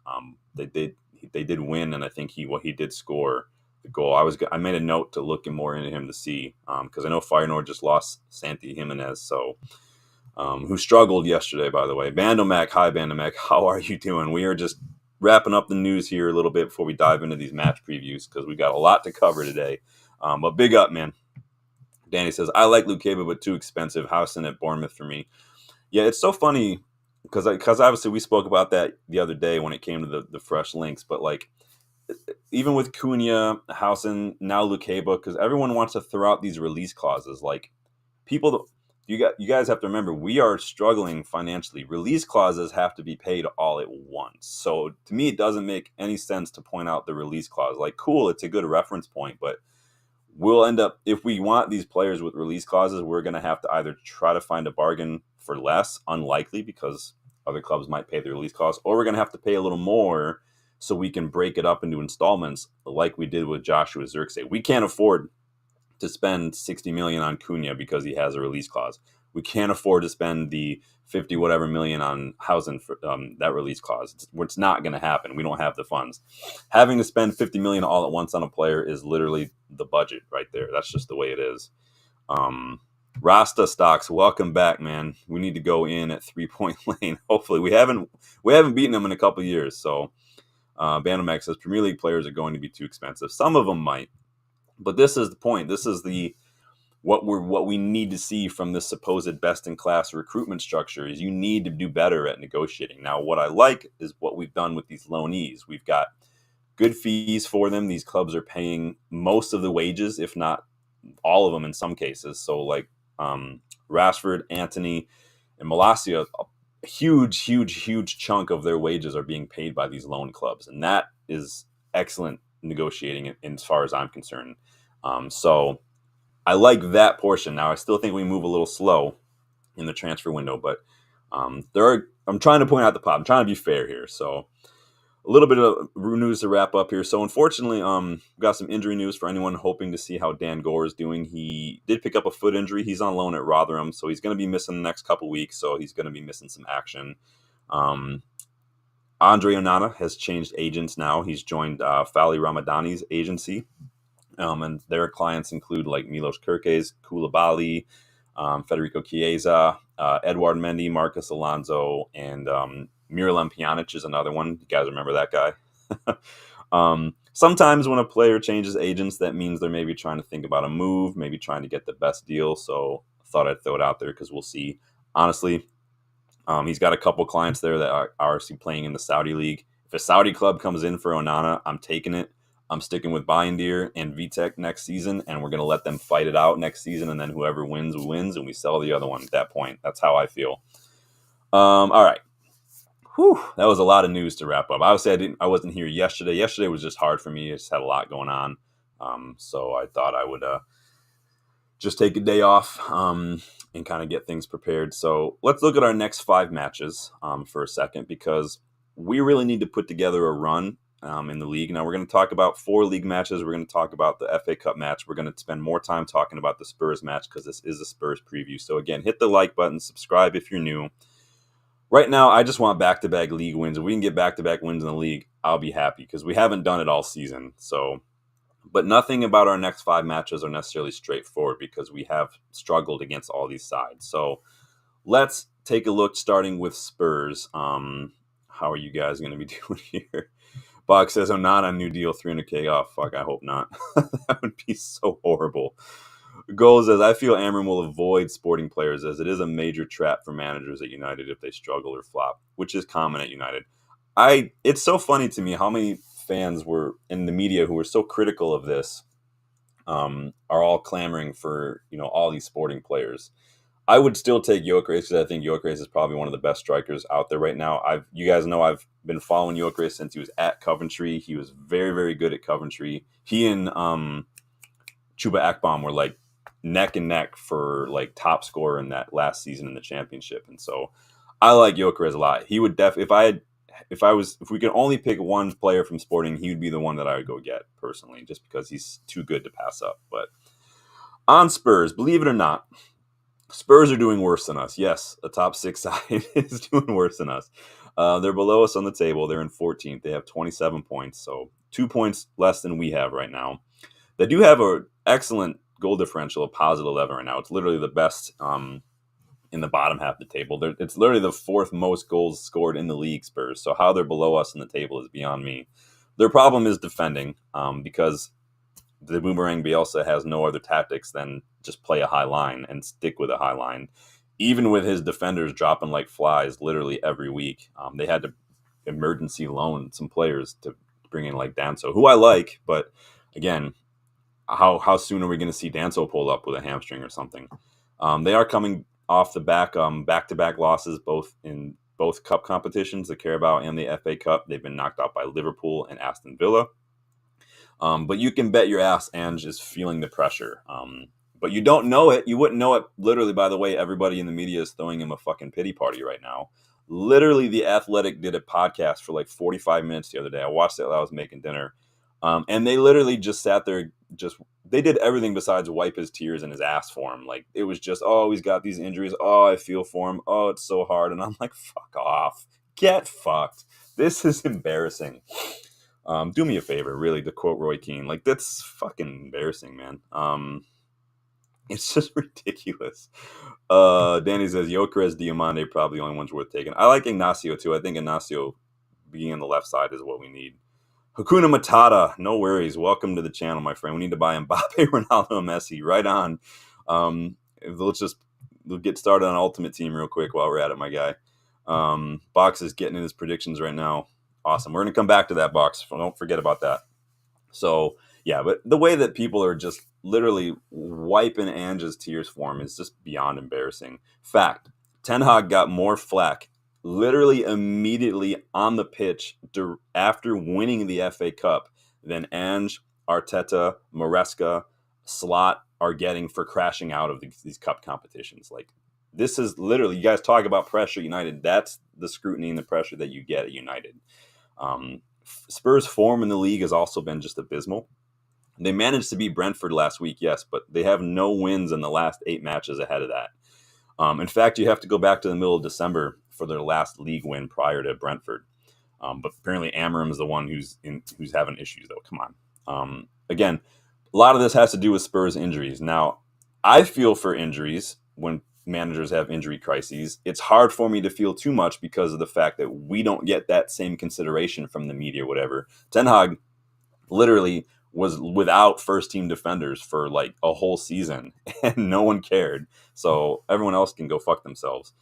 They did win, and I think he did score the goal. I made a note to look more into him to see, because I know Feyenoord just lost Santi Jimenez, so who struggled yesterday, by the way. Bandomac, hi Bandomac, how are you doing? We are just wrapping up the news here a little bit before we dive into these match previews because we got a lot to cover today. But big up, man. Danny says, I like Lukeba, but too expensive. Howson at Bournemouth for me. Yeah, it's so funny because obviously we spoke about that the other day when it came to the fresh links. But even with Cunha, Howson, now Lukeba, because everyone wants to throw out these release clauses. You guys have to remember, we are struggling financially. Release clauses have to be paid all at once. So to me, it doesn't make any sense to point out the release clause. Cool, it's a good reference point, but we'll end up, if we want these players with release clauses, we're going to have to either try to find a bargain for less, unlikely because other clubs might pay the release clause, or we're going to have to pay a little more so we can break it up into installments like we did with Joshua Zirkzee. We can't afford to spend 60 million on Cunha because he has a release clause. We can't afford to spend the 50 whatever million on Howson for that release clause. It's not going to happen. We don't have the funds. Having to spend 50 million all at once on a player is literally the budget right there. That's just the way it is. Rasta Stocks, welcome back, man. We need to go in at 3-point lane. Hopefully, we haven't beaten them in a couple of years. So, Bandomax says Premier League players are going to be too expensive. Some of them might. But this is the point. This is what we need to see from this supposed best-in-class recruitment structure is you need to do better at negotiating. Now, what I like is what we've done with these loanees. We've got good fees for them. These clubs are paying most of the wages, if not all of them in some cases. So Rashford, Antony, and Malacia, a huge chunk of their wages are being paid by these loan clubs. And that is excellent negotiating as far as I'm concerned. So I like that portion. Now, I still think we move a little slow in the transfer window, but I'm trying to point out the problem. I'm trying to be fair here. So a little bit of news to wrap up here. So unfortunately, we've got some injury news for anyone hoping to see how Dan Gore is doing. He did pick up a foot injury. He's on loan at Rotherham, so he's going to be missing the next couple weeks. So he's going to be missing some action. Andre Onana has changed agents now. He's joined Fali Ramadani's agency. And their clients include Milos Kerkez, Koulibaly, Federico Chiesa, Edouard Mendy, Marcus Alonso, and Miralem Pjanic is another one. You guys remember that guy? Sometimes when a player changes agents, that means they're maybe trying to think about a move, maybe trying to get the best deal. So I thought I'd throw it out there because we'll see. Honestly, he's got a couple clients there that are obviously playing in the Saudi league. If a Saudi club comes in for Onana, I'm taking it. I'm sticking with Bayindir and Vitek next season, and we're going to let them fight it out next season, and then whoever wins, and we sell the other one at that point. That's how I feel. All right. Whew, that was a lot of news to wrap up. Obviously, I wasn't here yesterday. Yesterday was just hard for me. I just had a lot going on. So I thought I would just take a day off. and kind of get things prepared. So let's look at our next 5 matches for a second, because we really need to put together a run in the league. Now, we're going to talk about 4 league matches. We're going to talk about the FA Cup match. We're going to spend more time talking about the Spurs match because this is a Spurs preview. So again, hit the like button, subscribe if you're new. Right now, I just want back-to-back league wins. If we can get back-to-back wins in the league, I'll be happy because we haven't done it all season. But nothing about our next 5 matches are necessarily straightforward because we have struggled against all these sides. So let's take a look, starting with Spurs. How are you guys going to be doing here? Box says, I'm not on new deal, 300K off. Fuck, I hope not. That would be so horrible. Goal says, I feel Amorim will avoid sporting players as it is a major trap for managers at United if they struggle or flop, which is common at United. It's so funny to me how many fans were in the media who were so critical of this are all clamoring for all these sporting players. I would still take Gyökeres because I think Gyökeres is probably one of the best strikers out there right now. You guys know I've been following Gyökeres since he was at Coventry. He was very, very good at Coventry. He and Chuba Akpom were like neck and neck for like top scorer in that last season in the championship. And so I like Gyökeres a lot. He would definitely, if we could only pick one player from Sporting, he would be the one that I would go get personally, just because he's too good to pass up. But on Spurs, believe it or not, Spurs are doing worse than us. Yes, a top 6 side is doing worse than us. They're below us on the table. They're in 14th. They have 27 points, so 2 points less than we have right now. They do have an excellent goal differential of positive 11 right now. It's literally the best in the bottom half of the table. It's literally the 4th most goals scored in the league, Spurs. So how they're below us in the table is beyond me. Their problem is defending because the Boomerang Bielsa has no other tactics than just play a high line and stick with a high line. Even with his defenders dropping like flies literally every week, they had to emergency loan some players to bring in like Danso, who I like, but again, how soon are we going to see Danso pulled up with a hamstring or something? They are coming off the back-to-back losses, both in both cup competitions, the Carabao and the FA Cup. They've been knocked out by Liverpool and Aston Villa. But you can bet your ass Ange is feeling the pressure. But you don't know it. You wouldn't know it literally by the way everybody in the media is throwing him a fucking pity party right now. Literally, The Athletic did a podcast for like 45 minutes the other day. I watched it while I was making dinner. And they literally just sat there, they did everything besides wipe his tears and his ass for him. Like, it was just, oh, he's got these injuries. Oh, I feel for him. Oh, it's so hard. And I'm like, fuck off. Get fucked. This is embarrassing. Do me a favor, really, to quote Roy Keane. Like, that's fucking embarrassing, man. It's just ridiculous. Danny says, Gyökeres, Diamande, probably the only ones worth taking. I like Ignacio, too. I think Ignacio being on the left side is what we need. Hakuna Matata, no worries. Welcome to the channel, my friend. We need to buy Mbappe, Ronaldo, and Messi. Right on. We'll get started on Ultimate Team real quick while we're at it, my guy. Box is getting in his predictions right now. Awesome. We're going to come back to that, Box. Don't forget about that. So, yeah, but the way that people are just literally wiping Ange's tears for him is just beyond embarrassing. Fact, Ten Hag got more flack literally immediately on the pitch after winning the FA Cup than Ange, Arteta, Maresca, Slot are getting for crashing out of these cup competitions. Like, this is literally, you guys talk about pressure United. That's the scrutiny and the pressure that you get at United. Spurs' form in the league has also been just abysmal. They managed to beat Brentford last week, yes, but they have no wins in the last 8 matches ahead of that. In fact, you have to go back to the middle of December for their last league win prior to Brentford. But apparently Amorim is the one who's having issues, though. Come on. Again, a lot of this has to do with Spurs injuries. Now, I feel for injuries when managers have injury crises. It's hard for me to feel too much because of the fact that we don't get that same consideration from the media or whatever. Ten Hag literally was without first-team defenders for like a whole season, and no one cared. So everyone else can go fuck themselves.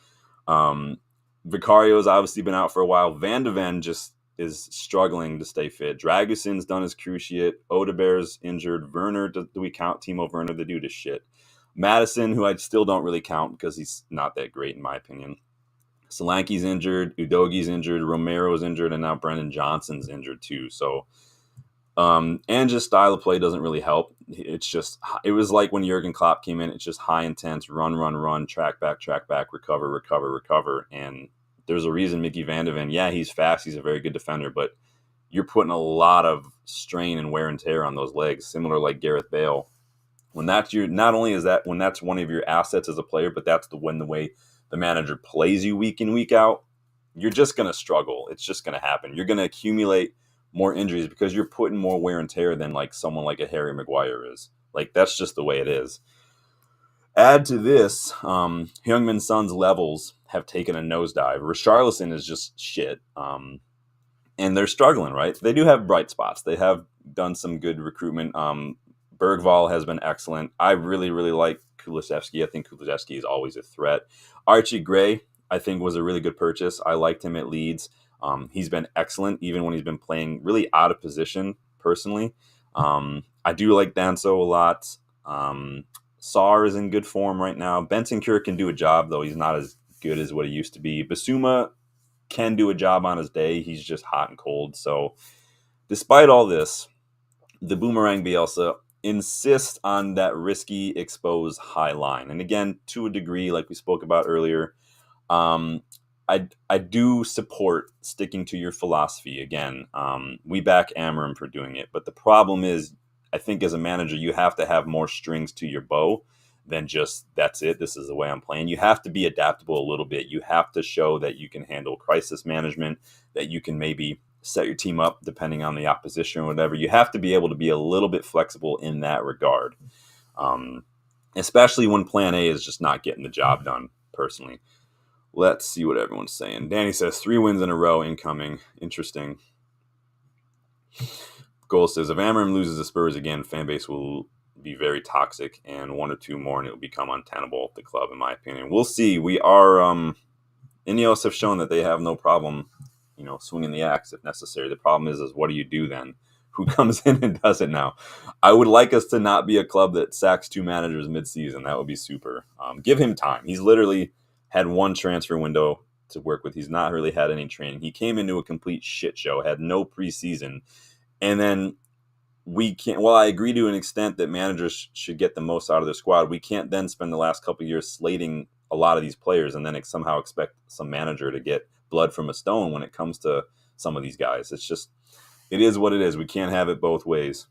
Vicario's obviously been out for a while. Van de Ven just is struggling to stay fit. Draguson's done his cruciate. Odebear's injured. Werner, do we count Timo Werner? The dude is shit. Madison, who I still don't really count because he's not that great in my opinion. Solanke's injured. Udogi's injured. Romero's injured. And now Brendan Johnson's injured too. So And just style of play doesn't really help. It was like when Jurgen Klopp came in, it's just high intense, run, track back, recover. And there's a reason Mickey Van de Ven, yeah, he's fast, he's a very good defender, but you're putting a lot of strain and wear and tear on those legs, similar like Gareth Bale. When that's not only is that when that's one of your assets as a player, but that's the way the manager plays you week in, week out, you're just going to struggle. It's just going to happen. You're going to accumulate more injuries because you're putting more wear and tear than like someone like a Harry Maguire is. Like, that's just the way it is. Add to this, Heung-min Son's levels have taken a nosedive. Richarlison is just shit. And they're struggling, right? They do have bright spots. They have done some good recruitment. Bergvall has been excellent. I really, really like Kulusevski. I think Kulusevski is always a threat. Archie Gray, I think, was a really good purchase. I liked him at Leeds. He's been excellent, even when he's been playing really out of position, personally. I do like Danso a lot. Sarr is in good form right now. Bentancur can do a job, though he's not as good as what he used to be. Basuma can do a job on his day. He's just hot and cold. So despite all this, the Boomerang Bielsa insists on that risky, exposed high line. And again, to a degree, like we spoke about earlier, I do support sticking to your philosophy. Again, we back Amorim for doing it. But the problem is, I think as a manager, you have to have more strings to your bow than just, that's it, this is the way I'm playing. You have to be adaptable a little bit. You have to show that you can handle crisis management, that you can maybe set your team up depending on the opposition or whatever. You have to be able to be a little bit flexible in that regard, especially when plan A is just not getting the job done, personally. Let's see what everyone's saying. Danny says 3 wins in a row incoming. Interesting. Goal says, if Amorim loses the Spurs again, fan base will be very toxic, and 1 or 2 more and it will become untenable at the club, in my opinion. We'll see. We are Ineos have shown that they have no problem, swinging the axe if necessary. The problem is what do you do then? Who comes in and does it now? I would like us to not be a club that sacks 2 managers mid-season. That would be super. Give him time. He's literally had 1 transfer window to work with. He's not really had any training. He came into a complete shit show, had no preseason, and then we can't. Well, I agree to an extent that managers should get the most out of their squad. We can't then spend the last couple of years slating a lot of these players and then somehow expect some manager to get blood from a stone when it comes to some of these guys. It is what it is. We can't have it both ways.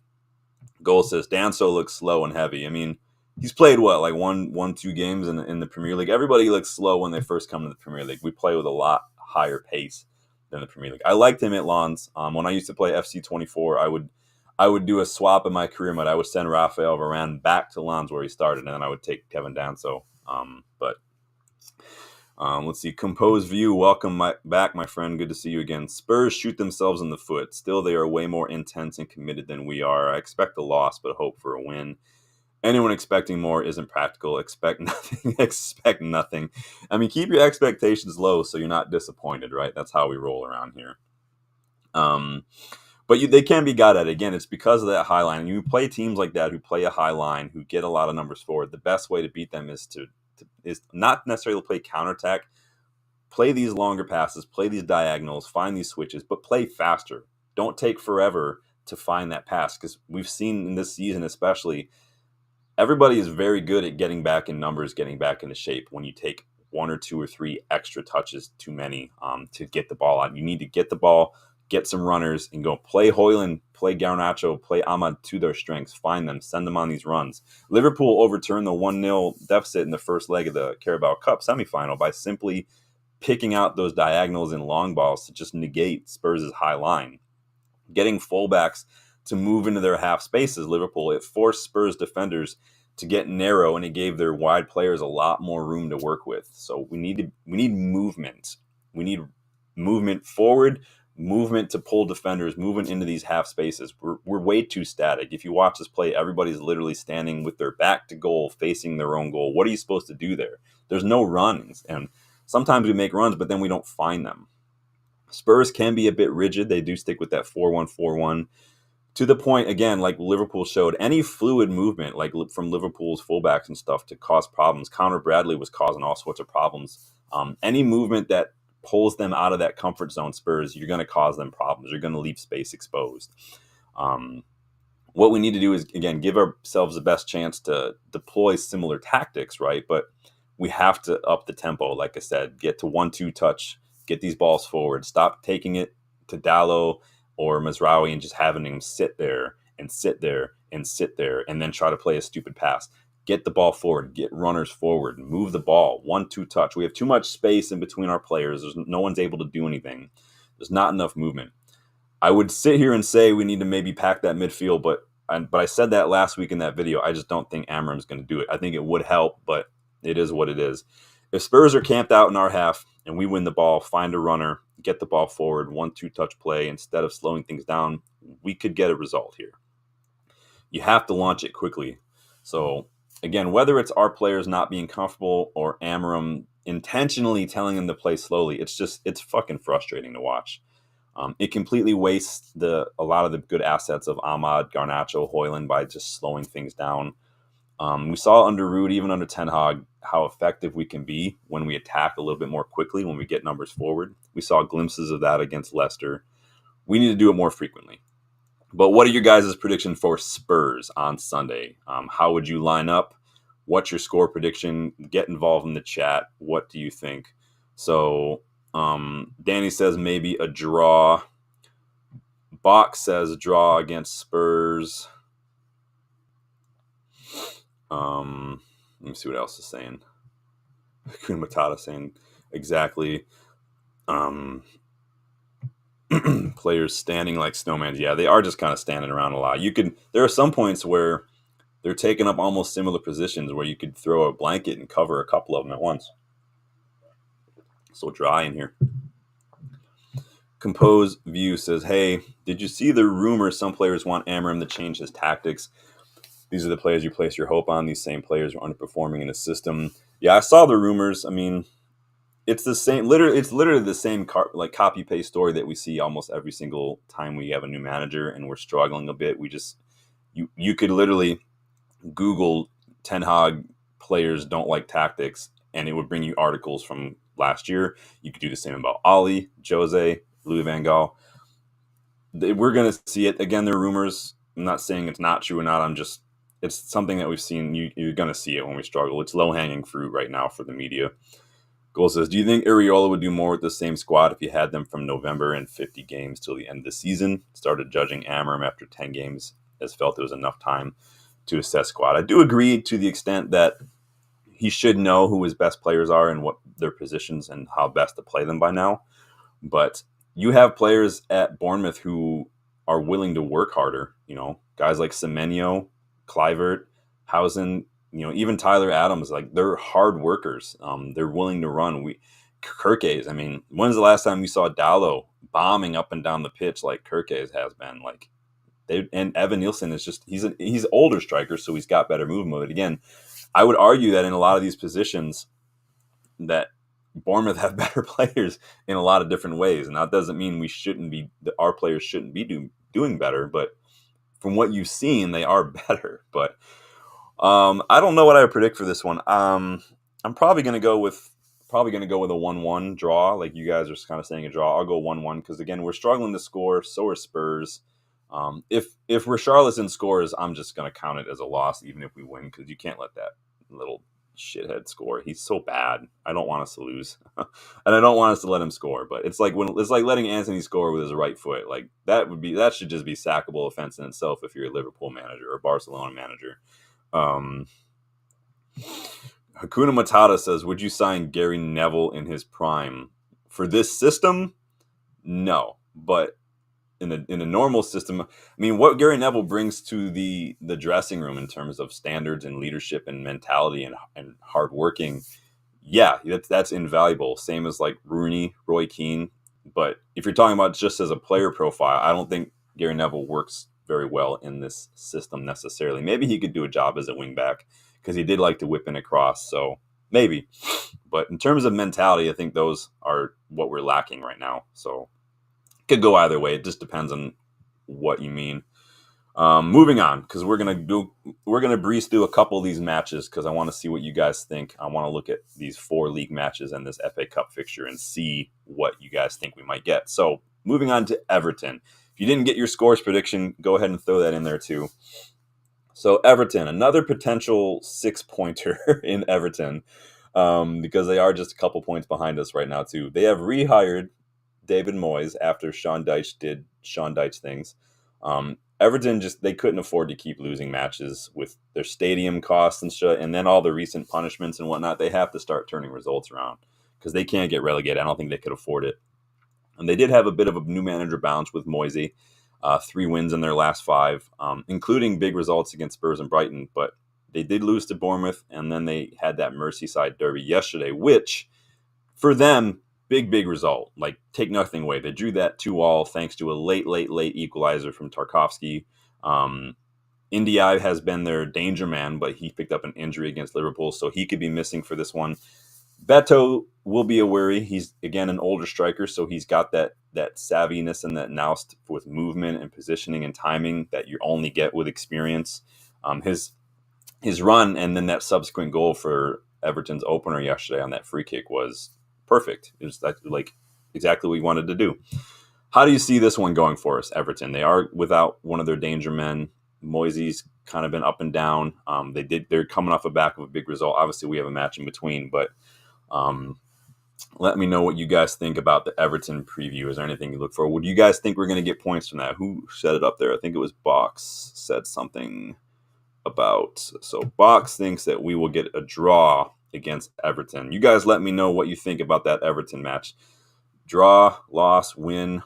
Goal says Danso looks slow and heavy. I mean, he's played like 1-2 games in the Premier League. Everybody looks slow when they first come to the Premier League. We play with a lot higher pace than the Premier League. I liked him at Lens. When I used to play FC 24, I would do a swap in my career mode. I would send Rafael Varane back to Lens where he started, and then I would take Kevin Danso. Let's see. Composed View, welcome back, my friend. Good to see you again. Spurs shoot themselves in the foot. Still, they are way more intense and committed than we are. I expect a loss, but hope for a win. Anyone expecting more isn't practical. Expect nothing. Expect nothing. I mean, keep your expectations low so you're not disappointed, right? That's how we roll around here. But they can be got at. Again, it's because of that high line. And you play teams like that who play a high line, who get a lot of numbers forward. The best way to beat them is not necessarily play counterattack. Play these longer passes, play these diagonals, find these switches, but play faster. Don't take forever to find that pass, because we've seen in this season especially, everybody is very good at getting back in numbers, getting back into shape when you take 1 or 2 or 3 extra touches too many to get the ball out. You need to get the ball, get some runners, and go play Højlund, play Garnacho, play Ahmad to their strengths. Find them, send them on these runs. Liverpool overturned the 1-0 deficit in the first leg of the Carabao Cup semifinal by simply picking out those diagonals and long balls to just negate Spurs' high line. Getting fullbacks to move into their half spaces, Liverpool, it forced Spurs defenders to get narrow, and it gave their wide players a lot more room to work with. So we need movement. We need movement forward, movement to pull defenders, moving into these half spaces. We're way too static. If you watch this play, everybody's literally standing with their back to goal, facing their own goal. What are you supposed to do there? There's no runs, and sometimes we make runs, but then we don't find them. Spurs can be a bit rigid. They do stick with that 4-1-4-1 to the point, again, like Liverpool showed, any fluid movement, like from Liverpool's fullbacks and stuff, to cause problems. Connor Bradley was causing all sorts of problems. Any movement that pulls them out of that comfort zone, Spurs, you're going to cause them problems. You're going to leave space exposed. What we need to do is, again, give ourselves the best chance to deploy similar tactics, right? But we have to up the tempo, like I said, get to 1-2 touch, get these balls forward, stop taking it to Dallo or Mazraoui and just having him sit there and sit there and sit there and then try to play a stupid pass. Get the ball forward, get runners forward, move the ball, 1-2 touch. We have too much space in between our players. No one's able to do anything. There's not enough movement. I would sit here and say we need to maybe pack that midfield, but I said that last week in that video. I just don't think Amorim's going to do it. I think it would help, but it is what it is. If Spurs are camped out in our half and we win the ball, find a runner, get the ball forward, 1-2 touch play, instead of slowing things down, we could get a result here. You have to launch it quickly. So, again, whether it's our players not being comfortable or Amorim intentionally telling them to play slowly, it's fucking frustrating to watch. It completely wastes a lot of the good assets of Ahmad, Garnacho, Højlund by just slowing things down. We saw under Ruud, even under Ten Hag, how effective we can be when we attack a little bit more quickly, when we get numbers forward. We saw glimpses of that against Leicester. We need to do it more frequently. But what are your guys' predictions for Spurs on Sunday? How would you line up? What's your score prediction? Get involved in the chat. What do you think? So Danny says maybe a draw. Bach says a draw against Spurs. Let me see what else is saying. Kun Matata saying exactly. Players standing like snowmen. Yeah, they are just kind of standing around a lot. There are some points where they're taking up almost similar positions where you could throw a blanket and cover a couple of them at once. So dry in here. Compose View says, hey, did you see the rumor some players want Amorim to change his tactics? These are the players you place your hope on. These same players are underperforming in the system. Yeah, I saw the rumors. I mean, it's the same. It's literally the same copy paste story that we see almost every single time we have a new manager and we're struggling a bit. You could literally Google Ten Hag players don't like tactics, and it would bring you articles from last year. You could do the same about Oli, Jose, Louis van Gaal. We're gonna see it again. There are rumors. I'm not saying it's not true or not. It's something that we've seen. You're gonna see it when we struggle. It's low hanging fruit right now for the media. Goal says, do you think Iraola would do more with the same squad if he had them from November and 50 games till the end of the season? Started judging Amorim after 10 games, as felt there was enough time to assess squad. I do agree to the extent that he should know who his best players are and what their positions and how best to play them by now. But you have players at Bournemouth who are willing to work harder. Guys like Semenyo, Kluivert, Housen, even Tyler Adams, like they're hard workers. They're willing to run. Kerkez, I mean, when's the last time we saw Dallo bombing up and down the pitch like Kerkez has been? And Evan Nielsen is he's older striker, so he's got better movement. But again, I would argue that in a lot of these positions that Bournemouth have better players in a lot of different ways. And that doesn't mean our players shouldn't be doing better, but from what you've seen, they are better. But I don't know what I would predict for this one. I'm probably going to go with a 1-1 draw. Like you guys are kind of saying a draw. I'll go 1-1 because again, we're struggling to score. So are Spurs. If Richarlison scores, I'm just going to count it as a loss, even if we win, because you can't let that little shithead score. He's so bad. I don't want us to lose, and I don't want us to let him score. But it's like letting Anthony score with his right foot. Like that should just be sackable offense in itself if you're a Liverpool manager or Barcelona manager. Hakuna Matata says, would you sign Gary Neville in his prime? For this system, no. But in a normal system, I mean, what Gary Neville brings to the dressing room in terms of standards and leadership and mentality and hard working, yeah, that's invaluable. Same as like Rooney, Roy Keane. But if you're talking about just as a player profile, I don't think Gary Neville works very well in this system necessarily. Maybe he could do a job as a wingback because he did like to whip in a cross. So maybe. But in terms of mentality, I think those are what we're lacking right now. So it could go either way. It just depends on what you mean. Moving on, because we're gonna breeze through a couple of these matches because I want to see what you guys think. I want to look at these 4 league matches and this FA Cup fixture and see what you guys think we might get. So moving on to Everton. If you didn't get your scores prediction, go ahead and throw that in there too. So Everton, another potential 6-pointer in Everton, because they are just a couple points behind us right now too. They have rehired David Moyes after Sean Dyche did Sean Dyche things. Everton they couldn't afford to keep losing matches with their stadium costs and shit, and then all the recent punishments and whatnot. They have to start turning results around because they can't get relegated. I don't think they could afford it. And they did have a bit of a new manager bounce with Moisey. 3 wins in their last 5, including big results against Spurs and Brighton. But they did lose to Bournemouth, and then they had that Merseyside derby yesterday, which, for them, big result. Like, take nothing away. They drew that 2-2 thanks to a late equalizer from Tarkowski. Ndiaye has been their danger man, but he picked up an injury against Liverpool, so he could be missing for this one. Beto will be a worry. He's, again, an older striker, so he's got that savviness and that nous with movement and positioning and timing that you only get with experience. His run and then that subsequent goal for Everton's opener yesterday on that free kick was perfect. It was like exactly what we wanted to do. How do you see this one going for us, Everton? They are without one of their danger men. Moisey's kind of been up and down. They're coming off the back of a big result. Obviously, we have a match in between, but let me know what you guys think about the Everton preview. Is there anything you look for? Would you guys think we're going to get points from that? Who set it up there? I think it was Box said something about. So Box thinks that we will get a draw against Everton. You guys let me know what you think about that Everton match. Draw, loss, win.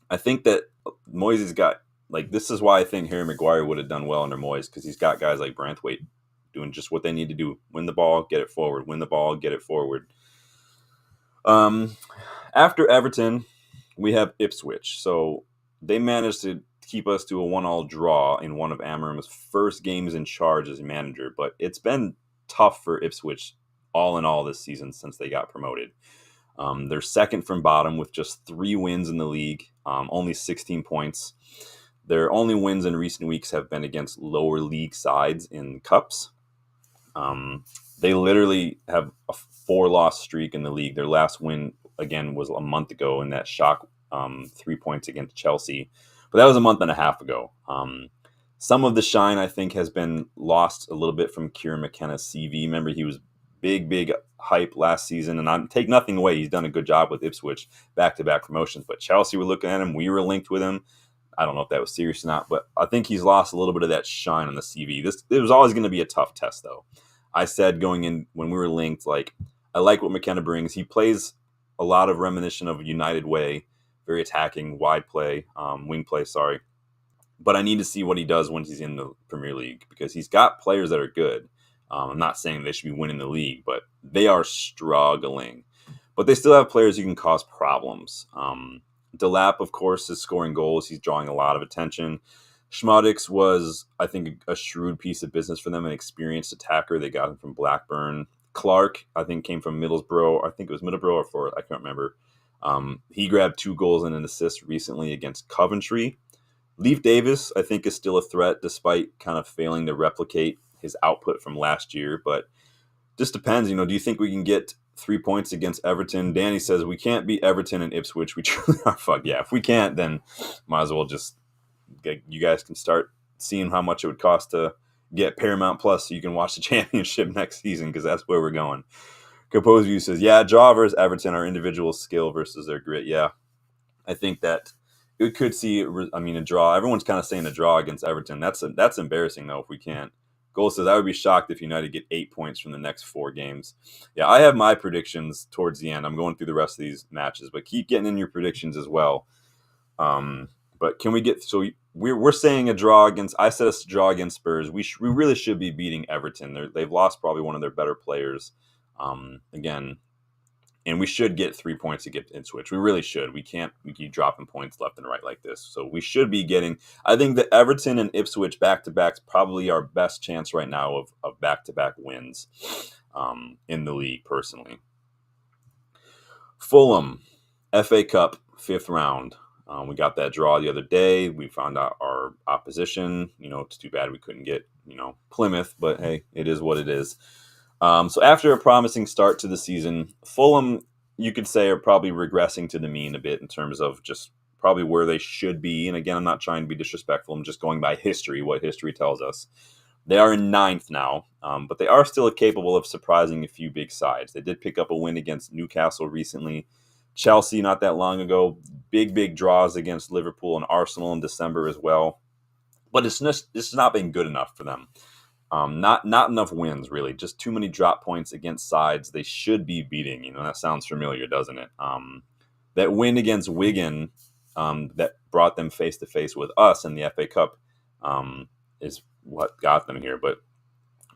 I think that Moyes got, this is why I think Harry Maguire would have done well under Moyes, because he's got guys like Branthwaite doing just what they need to do. Win the ball, get it forward. Win the ball, get it forward. After Everton, we have Ipswich. So they managed to keep us to a 1-1 draw in one of Amorim's first games in charge as manager. But it's been tough for Ipswich all in all this season since they got promoted. They're second from bottom with just 3 wins in the league, only 16 points. Their only wins in recent weeks have been against lower league sides in cups. They literally have a 4-loss streak in the league. Their last win, again, was a month ago in that shock 3 points against Chelsea. But that was a month and a half ago. Some of the shine, I think, has been lost a little bit from Kieran McKenna's CV. Remember, he was big hype last season, and I take nothing away. He's done a good job with Ipswich, back-to-back promotions. But Chelsea were looking at him. We were linked with him. I don't know if that was serious or not, but I think he's lost a little bit of that shine on the CV. It was always going to be a tough test, though. I said going in when we were linked, I like what McKenna brings. He plays a lot of reminiscent of United way, very attacking, wide play, wing play, sorry. But I need to see what he does when he's in the Premier League, because he's got players that are good. I'm not saying they should be winning the league, but they are struggling. But they still have players who can cause problems. Delap, of course, is scoring goals. He's drawing a lot of attention. Schmodix was, I think, a shrewd piece of business for them, an experienced attacker. They got him from Blackburn. Clark, I think, came from Middlesbrough. I think it was Middlesbrough or Forest. I can't remember. He grabbed 2 goals and an assist recently against Coventry. Leif Davis, I think, is still a threat despite kind of failing to replicate his output from last year. But just depends. Do you think we can get 3 points against Everton? Danny says we can't beat Everton and Ipswich. We truly are. Fuck yeah. If we can't, then might as well just you guys can start seeing how much it would cost to get Paramount Plus so you can watch the championship next season, because that's where we're going. Compose View says, yeah, draw versus Everton, our individual skill versus their grit. Yeah, I think that we could see, a draw. Everyone's kind of saying a draw against Everton. That's embarrassing, though, if we can't. Goal says, I would be shocked if United get 8 points from the next 4 games. Yeah, I have my predictions towards the end. I'm going through the rest of these matches, but keep getting in your predictions as well. But can we get, so we're saying a draw against, I said us to draw against Spurs. We really should be beating Everton. They've lost probably one of their better players. Again, and we should get 3 points to get Ipswich. We really should. We keep dropping points left and right like this. So we should be getting, I think that Everton and Ipswich back-to-back is probably our best chance right now of back-to-back wins in the league, personally. Fulham, FA Cup, 5th round. We got that draw the other day. We found out our opposition. It's too bad we couldn't get, Plymouth, but hey, it is what it is. So after a promising start to the season, Fulham, you could say, are probably regressing to the mean a bit in terms of just probably where they should be. And again, I'm not trying to be disrespectful. I'm just going by history, what history tells us. They are in ninth now, but they are still capable of surprising a few big sides. They did pick up a win against Newcastle recently. Chelsea not that long ago. Big draws against Liverpool and Arsenal in December as well. But it's not been good enough for them. Not enough wins, really. Just too many drop points against sides they should be beating. That sounds familiar, doesn't it? That win against Wigan that brought them face-to-face with us in the FA Cup is what got them here. But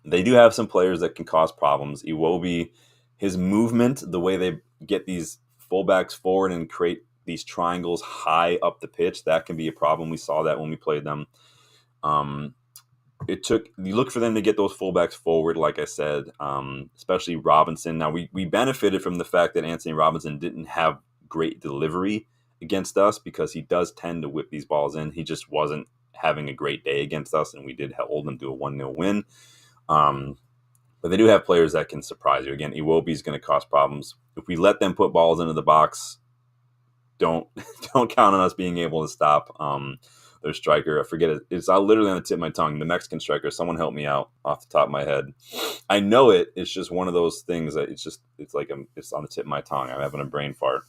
they do have some players that can cause problems. Iwobi, his movement, the way they get these fullbacks forward and create these triangles high up the pitch, that can be a problem. We saw that when we played them. You look for them to get those fullbacks forward, like I said, especially Robinson. Now, we benefited from the fact that Anthony Robinson didn't have great delivery against us because he does tend to whip these balls in. He just wasn't having a great day against us, and we did hold them to a 1-0 win. But they do have players that can surprise you. Again, Iwobi is going to cause problems. If we let them put balls into the box, don't count on us being able to stop their striker. I forget it. It's literally on the tip of my tongue. The Mexican striker. Someone help me out off the top of my head. I know it. It's just one of those things that it's on the tip of my tongue. I'm having a brain fart.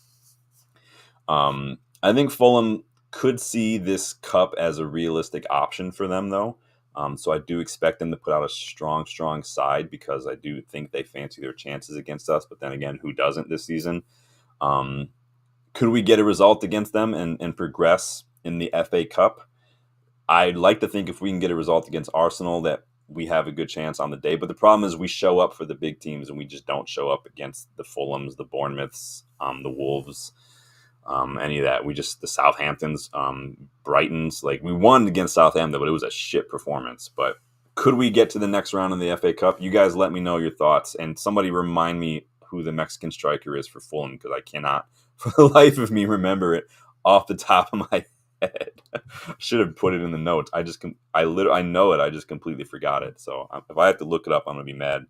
I think Fulham could see this cup as a realistic option for them, though. So I do expect them to put out a strong side because I do think they fancy their chances against us. But then again, who doesn't this season? Could we get a result against them and progress in the FA Cup? I'd like to think if we can get a result against Arsenal that we have a good chance on the day. But the problem is we show up for the big teams and we just don't show up against the Fulhams, the Bournemouths, the Wolves, any of that. The Southamptons, Brightons. Like, we won against Southampton, but it was a shit performance. But could we get to the next round in the FA Cup? You guys let me know your thoughts. And somebody remind me who the Mexican striker is for Fulham because I cannot for the life of me remember it off the top of my head. Should have put it in the notes. I know it. I just completely forgot it. So if I have to look it up, I'm going to be mad.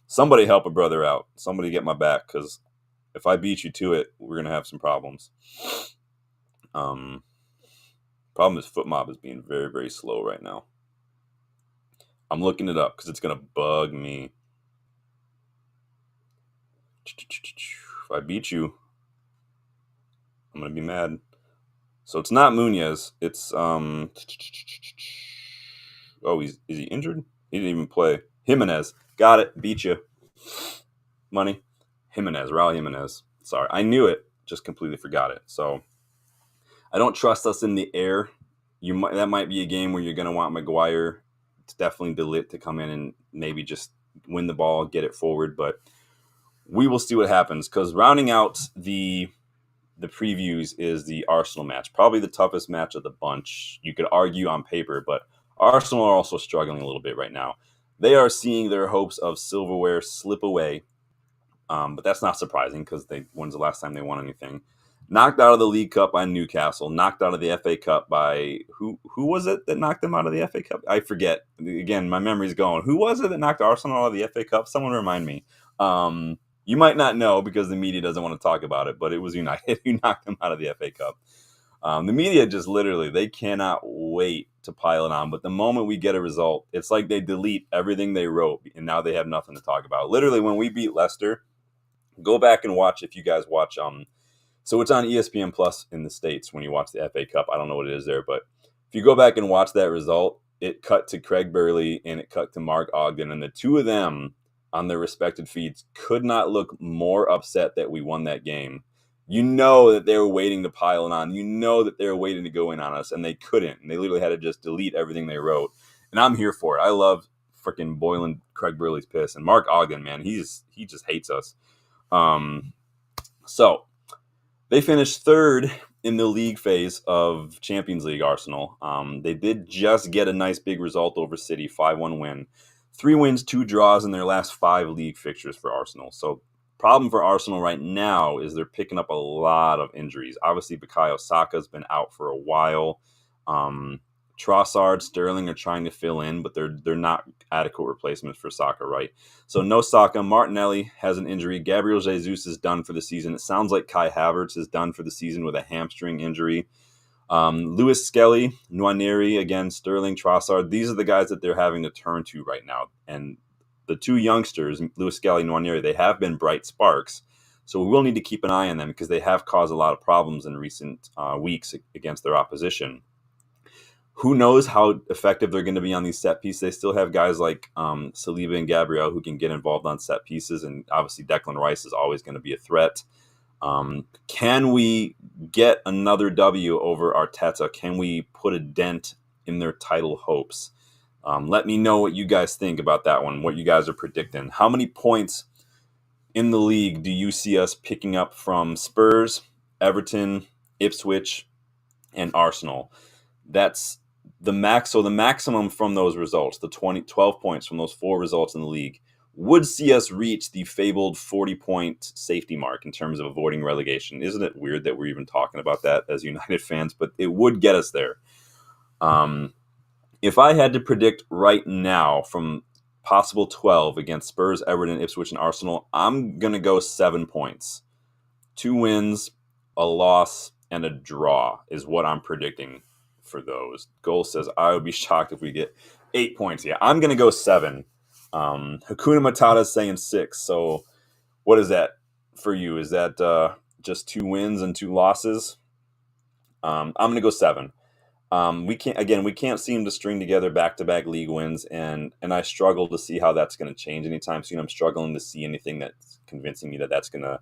Somebody help a brother out. Somebody get my back because if I beat you to it, we're going to have some problems. Problem is FootMob is being very, very slow right now. I'm looking it up because it's going to bug me. If I beat you, I'm going to be mad. So it's not Munoz. It's is he injured? He didn't even play. Jimenez. Got it. Beat you. Money. Raul Jimenez. Sorry. I knew it. Just completely forgot it. So I don't trust us in the air. That might be a game where you're going to want Maguire. It's definitely Delit to come in and maybe just win the ball, get it forward. But we will see what happens because rounding out the previews is the Arsenal match. Probably the toughest match of the bunch. You could argue on paper, but Arsenal are also struggling a little bit right now. They are seeing their hopes of silverware slip away, but that's not surprising because when's the last time they won anything? Knocked out of the League Cup by Newcastle. Knocked out of the FA Cup by... Who was it that knocked them out of the FA Cup? I forget. Again, my memory's going. Who was it that knocked Arsenal out of the FA Cup? Someone remind me. You might not know because the media doesn't want to talk about it, but it was United who knocked them out of the FA Cup. The media just literally, they cannot wait to pile it on. But the moment we get a result, it's like they delete everything they wrote, and now they have nothing to talk about. Literally, when we beat Leicester, go back and watch, if you guys watch, so it's on ESPN Plus in the States when you watch the FA Cup. I don't know what it is there, but if you go back and watch that result, it cut to Craig Burley and it cut to Mark Ogden, and the two of them on their respective feeds could not look more upset that we won that game. You know that they were waiting to pile it on. You know that they were waiting to go in on us, and they couldn't. And they literally had to just delete everything they wrote. And I'm here for it. I love freaking boiling Craig Burley's piss. And Mark Ogden, man, he just hates us. So they finished third in the league phase of Champions League, Arsenal. They did just get a nice big result over City, 5-1 win. 3 wins, 2 draws in their last 5 league fixtures for Arsenal. So problem for Arsenal right now is they're picking up a lot of injuries. Obviously, Bukayo Saka's been out for a while. Trossard, Sterling are trying to fill in, but they're not adequate replacements for Saka, right? So no Saka. Martinelli has an injury. Gabriel Jesus is done for the season. It sounds like Kai Havertz is done for the season with a hamstring injury. Lewis Skelly, Nwaneri, again, Sterling, Trossard. These are the guys that they're having to turn to right now. And the two youngsters, Lewis Skelly and Nwaneri, they have been bright sparks. So we will need to keep an eye on them because they have caused a lot of problems in recent weeks against their opposition. Who knows how effective they're going to be on these set pieces? They still have guys like Saliba and Gabriel who can get involved on set pieces, and obviously Declan Rice is always going to be a threat. Can we get another W over Arteta? Can we put a dent in their title hopes? Let me know what you guys think about that one, what you guys are predicting. How many points in the league do you see us picking up from Spurs, Everton, Ipswich, and Arsenal? That's the max. So the maximum from those results, the 12 points from those 4 results in the league, would see us reach the fabled 40-point safety mark in terms of avoiding relegation. Isn't it weird that we're even talking about that as United fans? But it would get us there. If I had to predict right now from possible 12 against Spurs, Everton, Ipswich, and Arsenal, I'm going to go 7 points. 2 wins, a loss, and a draw is what I'm predicting for those. Goal says, I would be shocked if we get 8 points. Yeah, I'm going to go 7. Hakuna Matata is saying 6. So what is that for you? Is that just 2 wins and 2 losses? I'm going to go 7. We can't seem to string together back-to-back league wins, and I struggle to see how that's going to change anytime soon. I'm struggling to see anything that's convincing me that that's going to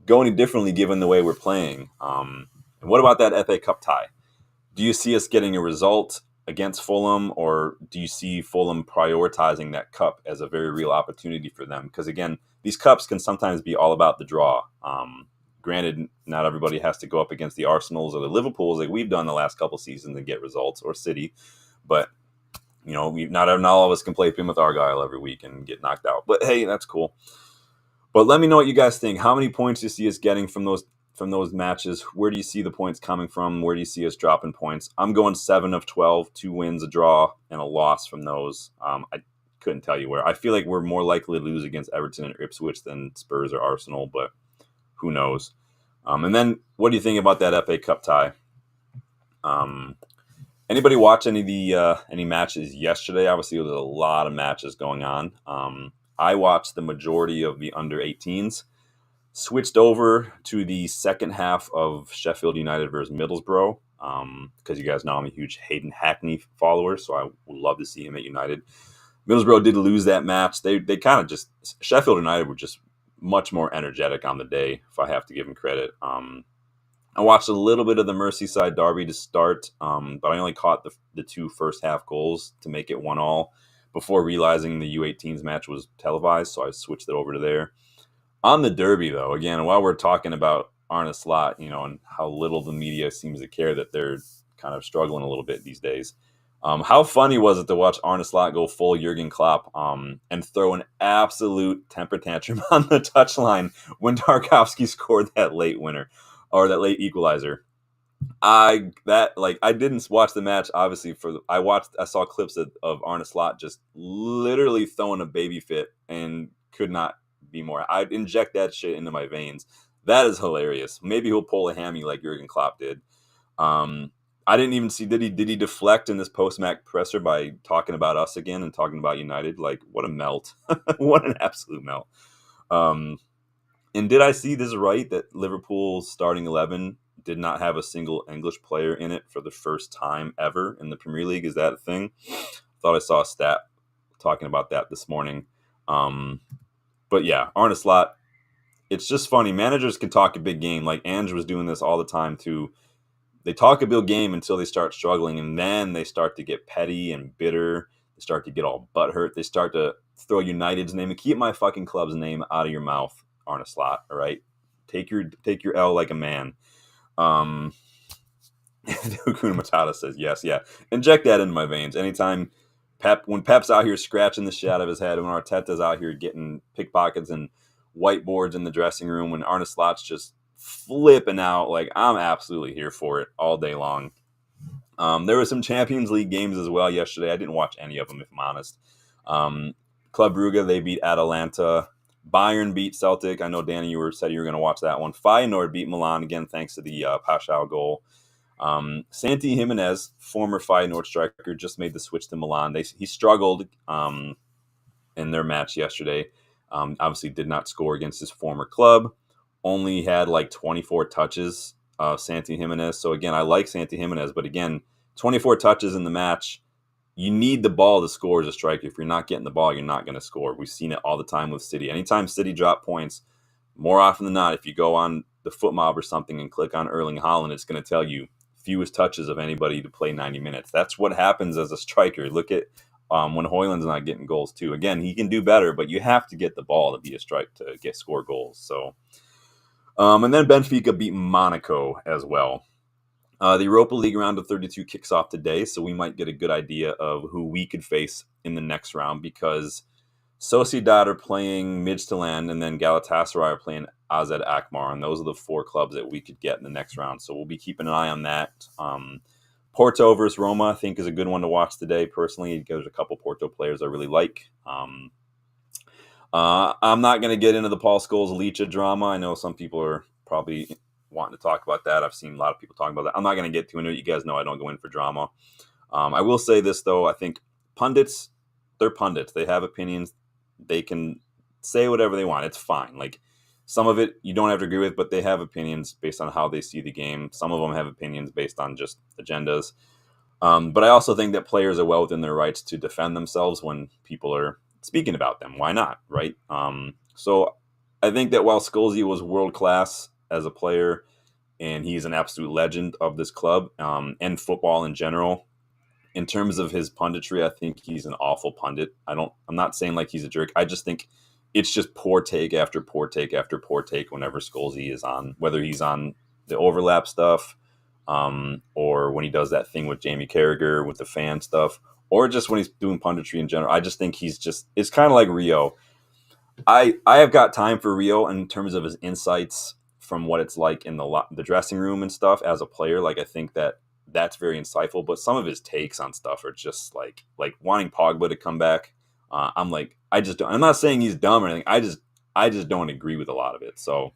go any differently given the way we're playing. And what about that FA Cup tie? Do you see us getting a result against Fulham, or do you see Fulham prioritizing that cup as a very real opportunity for them? Because again, these cups can sometimes be all about the draw. Granted, not everybody has to go up against the Arsenals or the Liverpools like we've done the last couple seasons and get results, or City. But, you know, not all of us can play Plymouth Argyle every week and get knocked out. But, hey, that's cool. But let me know what you guys think. How many points do you see us getting from those matches? Where do you see the points coming from? Where do you see us dropping points? I'm going 7 of 12, 2 wins, a draw, and a loss from those. I couldn't tell you where. I feel like we're more likely to lose against Everton and Ipswich than Spurs or Arsenal, but who knows? And then what do you think about that FA Cup tie? Anybody watch any matches yesterday? Obviously, there was a lot of matches going on. I watched the majority of the under-18s. Switched over to the second half of Sheffield United versus Middlesbrough because you guys know I'm a huge Hayden Hackney follower, so I would love to see him at United. Middlesbrough did lose that match. They kind of just – Sheffield United were just much more energetic on the day, if I have to give them credit. I watched a little bit of the Merseyside derby to start, but I only caught the 2 first half goals to make it 1-1 before realizing the U18s match was televised, so I switched it over to there. On the derby, though, again, while we're talking about Arne Slot, and how little the media seems to care that they're kind of struggling a little bit these days, how funny was it to watch Arne Slot go full Jurgen Klopp and throw an absolute temper tantrum on the touchline when Tarkowski scored that late winner or that late equalizer? I didn't watch the match, obviously. I saw clips of Arne Slot just literally throwing a baby fit and could not be more. I'd inject that shit into my veins. That is hilarious. Maybe he'll pull a hammy like Jurgen Klopp did. I didn't even see, did he deflect in this post-match presser by talking about us again and talking about United? Like, what a melt. What an absolute melt. And did I see this right, that Liverpool's starting 11 did not have a single English player in it for the first time ever in the Premier League? Is that a thing? Thought I saw a stat talking about that this morning. But yeah, Arne Slot, it's just funny. Managers can talk a big game. Like Ange was doing this all the time too. They talk a big game until they start struggling, and then they start to get petty and bitter. They start to get all butthurt. They start to throw United's name and keep my fucking club's name out of your mouth, Arne Slot. All right, take your L like a man. Hakuna Matata says yes, yeah. Inject that into my veins. Anytime when Pep's out here scratching the shit out of his head, when Arteta's out here getting pickpockets and whiteboards in the dressing room, when Arne Slot's just flipping out, like, I'm absolutely here for it all day long. There were some Champions League games as well yesterday. I didn't watch any of them, if I'm honest. Club Brugge, they beat Atalanta. Bayern beat Celtic. I know, Danny, you said you were going to watch that one. Feyenoord beat Milan, again, thanks to the Paschal goal. Santi Jimenez, former Feyenoord striker, just made the switch to Milan. He struggled in their match yesterday. Obviously did not score against his former club. Only had like 24 touches, Santi Jimenez. So again, I like Santi Jimenez, but again, 24 touches in the match. You need the ball to score as a striker. If you're not getting the ball, you're not going to score. We've seen it all the time with City. Anytime City drop points, more often than not, if you go on the Foot Mob or something and click on Erling Haaland, it's going to tell you fewest touches of anybody to play 90 minutes. That's what happens as a striker. Look at when Højlund's not getting goals too. Again, he can do better, but you have to get the ball to be a strike to score goals. So, and then Benfica beat Monaco as well. The Europa League round of 32 kicks off today, so we might get a good idea of who we could face in the next round because Sociedad are playing Midtjylland and then Galatasaray are playing AZ Alkmaar, and those are the 4 clubs that we could get in the next round. So we'll be keeping an eye on that. Porto versus Roma, I think, is a good one to watch today. Personally, there's a couple Porto players I really like. I'm not going to get into the Paul Scholes Licha drama. I know some people are probably wanting to talk about that. I've seen a lot of people talking about that. I'm not going to get too into it. You guys know I don't go in for drama. I will say this, though. I think pundits, they're pundits. They have opinions. They can say whatever they want. It's fine. Like, some of it you don't have to agree with, but they have opinions based on how they see the game. Some of them have opinions based on just agendas. But I also think that players are well within their rights to defend themselves when people are speaking about them. Why not, right? So I think that while Scholesy was world-class as a player, and he's an absolute legend of this club and football in general, in terms of his punditry, I think he's an awful pundit. I'm not saying like he's a jerk. I just think it's just poor take after poor take after poor take whenever Scholesy is on, whether he's on the overlap stuff or when he does that thing with Jamie Carragher with the fan stuff, or just when he's doing punditry in general. I just think it's kind of like Rio. I have got time for Rio in terms of his insights from what it's like in the dressing room and stuff as a player. Like, I think that's very insightful, but some of his takes on stuff are just like wanting Pogba to come back. I'm not saying he's dumb or anything. I just don't agree with a lot of it. So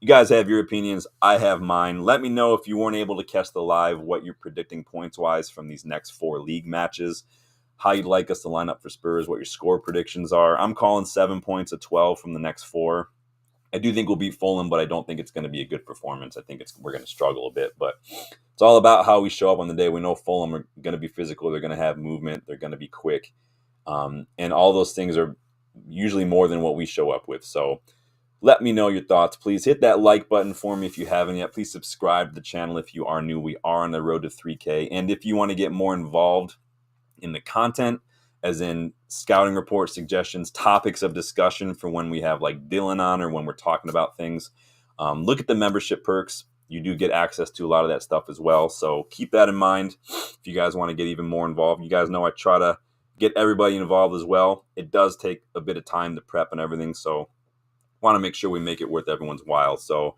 you guys have your opinions. I have mine. Let me know if you weren't able to catch the live, what you're predicting points wise from these next 4 league matches, how you'd like us to line up for Spurs, what your score predictions are. I'm calling 7 points of 12 from the next 4. I do think we'll beat Fulham, but I don't think it's going to be a good performance. I think we're going to struggle a bit, but it's all about how we show up on the day. We know Fulham are going to be physical. They're going to have movement. They're going to be quick. And all those things are usually more than what we show up with. So let me know your thoughts. Please hit that like button for me if you haven't yet. Please subscribe to the channel if you are new. We are on the road to 3K. And if you want to get more involved in the content, as in scouting reports, suggestions, topics of discussion for when we have like Dylan on or when we're talking about things, look at the membership perks. You do get access to a lot of that stuff as well. So keep that in mind if you guys want to get even more involved. You guys know I try to get everybody involved as well. It does take a bit of time to prep and everything. So want to make sure we make it worth everyone's while. So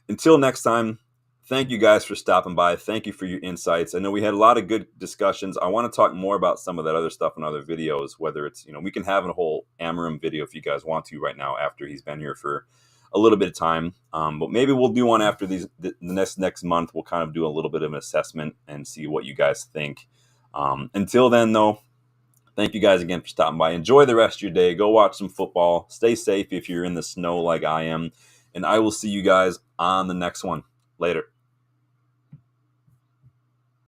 until next time, thank you guys for stopping by. Thank you for your insights. I know we had a lot of good discussions. I want to talk more about some of that other stuff in other videos, whether it's, we can have a whole Amorim video if you guys want to right now after he's been here for a little bit of time. But maybe we'll do one after the next month. We'll kind of do a little bit of an assessment and see what you guys think. Until then, though, thank you guys again for stopping by. Enjoy the rest of your day. Go watch some football. Stay safe if you're in the snow like I am. And I will see you guys on the next one. Later.